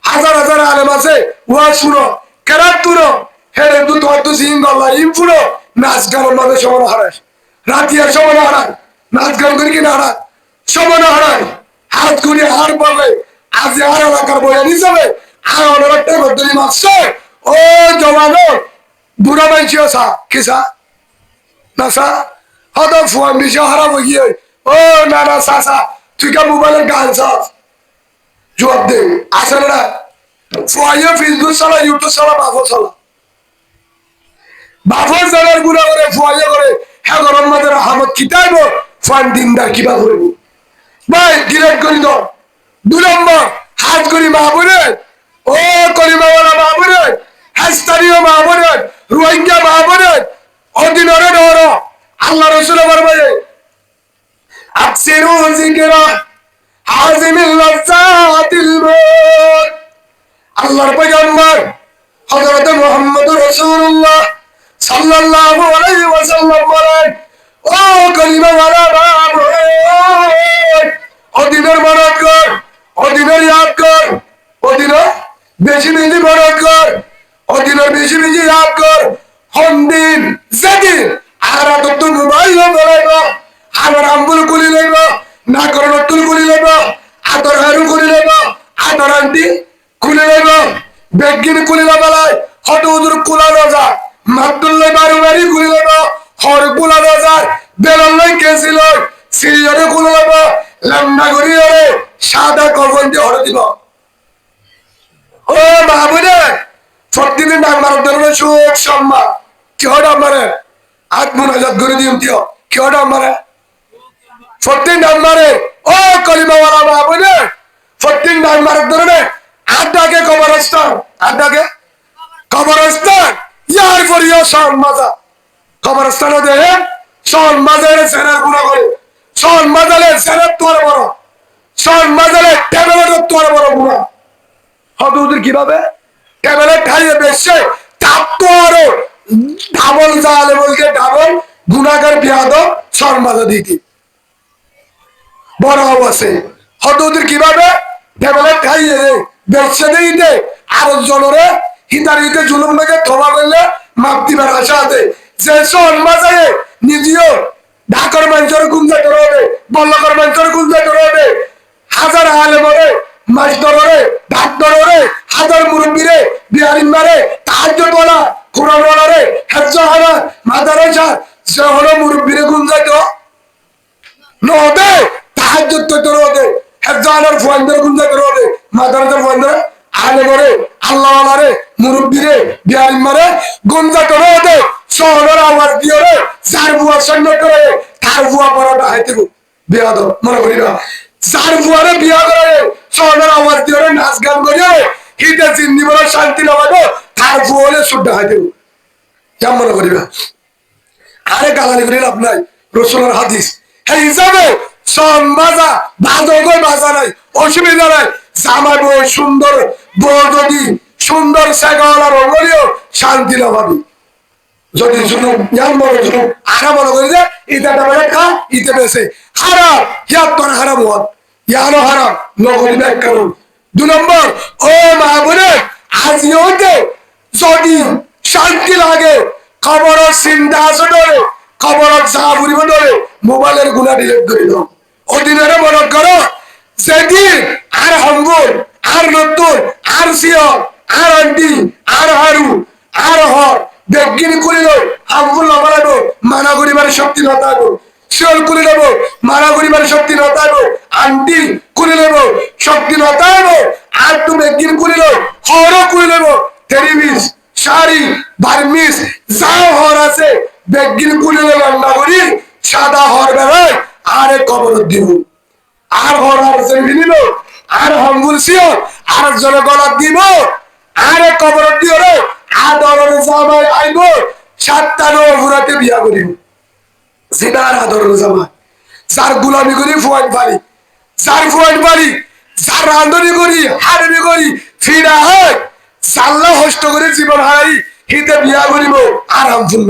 হাজার হাজার আলেম আছে ওয়াজ শুনো কেরাত তুনো হেরে দু তো তো সিং গল্লা ইম ফুনো নাচ গান মাঝে সমান হারায় রাতিয়ার সমান হারায় নাচ গান করি কি না হারায় সমান হারায় হাত করি হার পারলে আজ আর এলাকার বয়ান হিসাবে আর অনেকটা বদলি মারছে ও জমানো বুড়া মাইছি সা কিসা না সা হয়তো ফোন দিছে হারা বইয়ে ও না না সা তুই কা মোবাইলের গান সাস জবাব দে আসলে না ফোয়াইয়ে ফেসবুক চালা ইউটিউব চালা বাফর চালার গুণা করে ফোয়াইয়ে করে হ্যাঁ গরম মাদের হামত খিতাইব ফান দিনদার কিবা করব ভাই ডিলেট করি দাও 2 নম্বর হাত করি মাহবুবে ও করিমাওয়ালা মাহবুবে হাস্তানীয় মাহবুবে রোহিঙ্গা মাহবুবে অদিনরে ডর আল্লাহ রসুল বলবে আকসিরু যিকরা হাজিমিল লাযাতিল মউত আল্লাহর পয়গম্বর হযরত মুহাম্মদুর রাসূলুল্লাহ সাল্লাল্লাহু আলাইহি ওয়াসাল্লাম বলেন ও কলিমাওয়ালা মাহবুবে অদিনের মনত কর অদিনের ইয়াদ কর অদিনের বেশি বেশি মনত কর অদিনের বেশি বেশি ইয়াদ কর হন্দিন যেদিন আর তো মোবাইল বলাইব আমার আম্বুল গুলি লইব না করে নতুন গুলি লইব আতর হারু গুলি লইব আতর আন্টি গুলি লইব বেগিন গুলি লবালাই হট উদুর কুলা নজা মাতুল্লাই বাড়ি বাড়ি গুলি লইব হর কুলা নজা বেলন লই কেসি লই সিরিয়রে গুলি লইব লম্বা করি ওরে সাদা কবন দিয়ে হরে দিব ও মাহবুবে প্রতিদিন আমার ধরনের সুখ সম্মান কি হঠাৎ আমারে আত্মনাজাত করে দিম দিও কি হঠাৎ আমারে প্রত্যেক নাম্বারে ও কলিমাওয়ালা মাহবুবে প্রত্যেক নাম্বারের ধরনের আড্ডাকে কবরস্থান আড্ডাকে কবরস্থান ইয়ার পরিও সন মাজা কবরস্থানে দেহে সন মাজারে সেনার গুণা করে সন মাজালে সেনার তোর বড় সন মাজালে টেবলেটের তোর বড় গুণা হদুদের কিভাবে টেবলেট খাইয়ে বেশে তাপ তো আরো ডাবল জালে বলকে ডাবল গুণাগার বিয়াদ সন মাজা দিতি বড় অবশ্যে হদুদের কিভাবে টেবলেট খাইয়ে বেশে দিতে আর জনরে হিতারিতে জুলুম থেকে ক্ষমা করলে মাপ দিবার আশা আছে যে সন মাজায়ে নিজেও ঢাকার মানুষের গুঞ্জা করে হবে বল্লকর মানুষের গুঞ্জা করে হবে হাজার আলে মরে মাছ ধরে ঢাক ধরে হাজার মুরব্বীরে বিহারিন মারে তাহাজ্য বলা কোরআন বলারে হেজ্জ হারা মাদারাসা সে হলো মুরব্বীরে গুঞ্জা তো নদে তাহাজ্য তো তোরে হেজ্জ হারার ফুয়ানদের গুঞ্জা করে হবে মাদারাসার ফুয়ানদের আলে মরে আল্লাহ আলারে মুরব্বীরে বিহারিন মারে গুঞ্জা করে হবে শহরের আওয়াজ দিয়ে রে যার বুয়া সৈন্য করে তার বুয়া পড়াটা হাইতে বিয়াদ মনে করি না যার বুয়ারে বিয়া করে শহরের আওয়াজ দিয়ে রে নাচ গান করে হিতে চিন্নি বলে শান্তি লাগাবো তার বুয়া হলে শুদ্ধ হাইতে কেমন মনে করিবা আরে গালানি করি লাভ নাই রসুলের হাদিস হ্যাঁ হিসাবে সন বাজা বাজো গই বাজা নাই অসুবিধা নাই জামাই বউ সুন্দর বউ যদি সুন্দর সেগাওয়ালা রঙলিও শান্তি লাগাবি যদি জুলুম ইয়ার মনে জুলুম আরা মনে করি যে ইটা টাকা খা ইতে বেছে হারাম ইয়ার তোর হারাম হন ইয়ারও হারাম নগরী ব্যাগ কারণ 2 নম্বর ও মাহবুবে আজিও যদি শান্তি লাগে খবর চিন্তা আছে ধরে খবর যা বুড়িব ধরে মোবাইলের গুণা ডিলেট করে দাও অদিনের মনে করো যেদিন আর হম্বুল আর নতুন আর সিয়র আর আন্টি আর হারু আর হর বেগিনি করিল হাম্বুল নবাড়াবো মানা করিবার শক্তি নতাবো শিওর করে নেব মানা করিবার শক্তি নতাবো আন্টি করে নেব শক্তি নতাবো আর তো বেগিন করিল হরও করে নেব টেরিবিস শাড়ি বার্মিস যা হর আছে বেগিন করে নেব রান্না করি সাদা হর বেড়ায় আরে কবর দিব আর হর আর সেলফি নিল আর হাম্বুল শিওর আর জনে গলা দিব আরে কবর দিও রে আদরের জামাই আইব 7টা ঘুরাতে বিয়া করিব জিনার আদরের জামাই যার গুলামি করি ফুয়ান পারি যার ফুয়ান পারি যার রান্ধনি করি হারবি করি ফিরা হয় সাল্লা হষ্ট করে জীবন হারাই হিতে বিয়া করিব আরাম ফুলব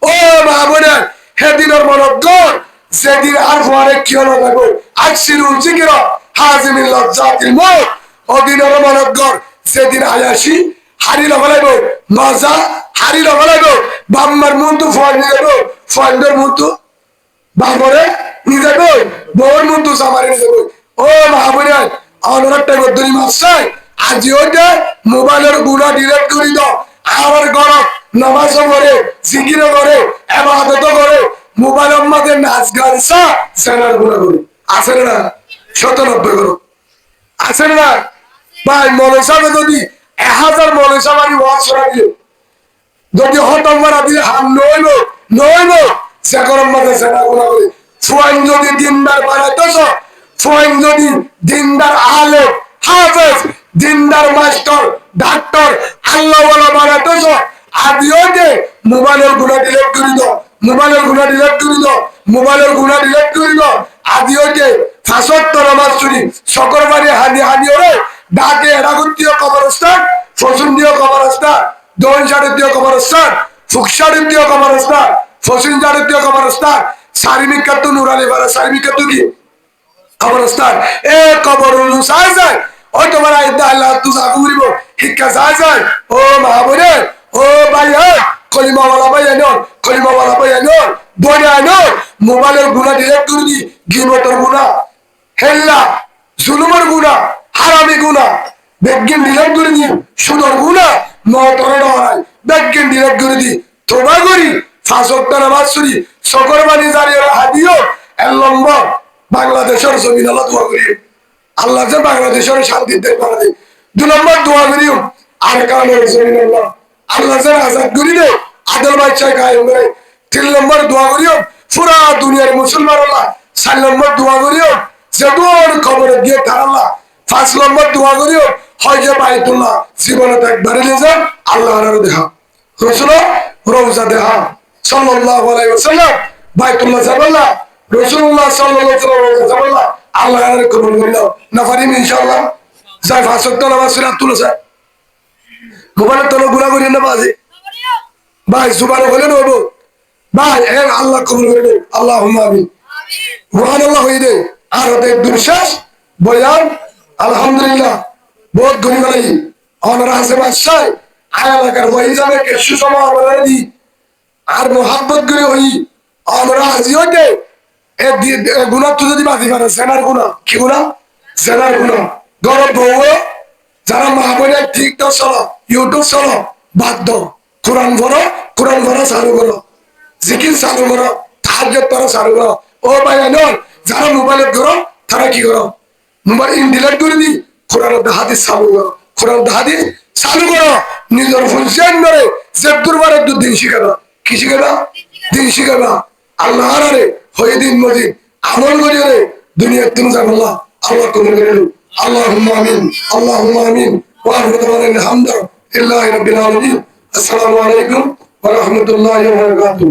ও মা বোনের সেদিনের মনত গর সেদিন আর ফুয়ারে কিয় নথাকো আকসিরুল জিকির হাজিমিল লজ্জাতিল মউত অদিনের মনত গর সেদিন আয়াসি হারি লগালাইব মজা হারি লগালাইব বাম্মার মুন্তু ফল নিয়ে যাবো ফলদের মুন্তু বাবরে নিয়ে যাবো বউর মুন্তু সামারে নিয়ে যাবো ও মাহবুবে অনরাটা গদ্দরি মাসাই আজি ওইটা মোবাইলের গুণা ডিলেট করে দাও আমার গরম নামাজ করে জিকির করে ইবাদত করে মোবাইলের মধ্যে নাচ গান সেনার গুণা করে আছে না 97 করো আছে না ভাই মনসাবে যদি 1000 মনসা বাড়ি ওয়াজ করা দিও যদি হতম মারা দিলে হাম নইব সে গরম মাঝে সেনা গুণা করে ফুয়াইন যদি দিনদার বানাইতেছ ফুয়াইন যদি দিনদার আলে হাফেজ দিনদার মাস্টার ডাক্তার আল্লাহ ওয়ালা বানাইতেছ আদিও যে মোবাইলের গুণা ডিলেট করে দাও মোবাইলের গুণা ডিলেট করে দাও মোবাইলের গুণা ডিলেট করে দাও আদিও যে 75 নামাজ চুরি সকর বাড়ি হানি ওরে ডাকে এরাগুত্তীয় কবরস্থান ফসুন্দীয় কবরস্থান দোনসাড়িতীয় কবরস্থান ফুকসাড়িতীয় কবরস্থান ফসুনসাড়িতীয় কবরস্থান সারিমিকাত্তু নুরালি বারা সারিমিকাত্তু কি কবরস্থান এ কবর অনুসার যায় ওই তোমার আইদা আল্লাহ তুজা ঘুরিব শিক্ষা যায় ও মাহবুবে ও ভাই কলিমাওয়ালা ভাই আইন বনে আইন মোবাইলের গুণা ডিলেট করে দি গিবতের গুণা হেল্লা জুলুমের গুণা হারামি গুণা বেগিন ডিলেট করে দি সুদর গুণা নতরে নয় বেগিন ডিলেট করে দি তোবা করি 5 ওয়াক্ত নামাজ পড়ি সকর বাণী জারি হাদিও এর লম্বা বাংলাদেশের জমিন আল্লাহ দোয়া করি আল্লাহ যে বাংলাদেশের শান্তি দেয় বাংলাদেশ 2 নম্বর দোয়া করি আর কারণের জমিন আল্লাহ আল্লাহ যে আজাদ করি দে আদল বাচ্চা কায়েম করে 3 নম্বর দোয়া করি পুরা দুনিয়ার মুসলমান আল্লাহ 4 নম্বর দোয়া করি যে দোয়ার খবরে দিয়ে তার আল্লাহ 5 নম্বর দোয়া করি হয় যে বাইতুল্লাহ জীবনে একবারে নিয়ে যান আল্লাহ আর দেখা রসুল রওজা দেখা সাল্লাল্লাহু আলাইহি ওয়াসাল্লাম বাইতুল্লাহ যাবাল্লাহ রাসূলুল্লাহ সাল্লাল্লাহু আলাইহি ওয়াসাল্লাম যাবাল্লাহ আল্লাহ আর কবুল করলো না পারিম ইনশাআল্লাহ যাই ফাসক্ত নামাজ সুরাত তুলছে মোবাইলের তো গুলা করি না বাজে ভাই সুবহানাল্লাহ বলেন হবো ভাই এর আল্লাহ কবুল করে আল্লাহুম্মা আমিন সুবহানাল্লাহ হই দে আর ওতে দুর্শ্বাস বয়ান আলহামদুলিল্লাহ বহুত গনি গনি অনরা আছে বাদশাহ আয়া লাগার হই যাবে কে সুষমা বলে দি আর মোহাব্বত করে হই অনরা আজি হইতে এ গুনাহ তো যদি বাজি পারে সেনার গুনাহ কি গুনাহ সেনার গুনাহ গরব বউ যারা মা বোনে ঠিক তো চলো ইউটিউব চলো বাদ দাও কোরআন পড়ো চালু করো জিকির চালু করো তাহাজ্জুদ পড়ো চালু করো ও ভাই আনল যারা মোবাইলে করো তারা কি করো মোবাইল ইনডিলেট করে দি কোরআনের হাদিস চালু করো কোরআনের হাদিস চালু করো নিজের ফুলছেন ধরে যে দুর্বারের দিন শিখাবা কি শিখাবা দিন শিখাবা আল্লাহ আরে হয়ে দিন মজিদ আমল করি রে দুনিয়ার তুমি যাবল্লাহ আল্লাহ কবুল করে اللهم امين اللهم امين واخر دعوانا الحمد لله رب العالمين السلام عليكم ورحمه الله وبركاته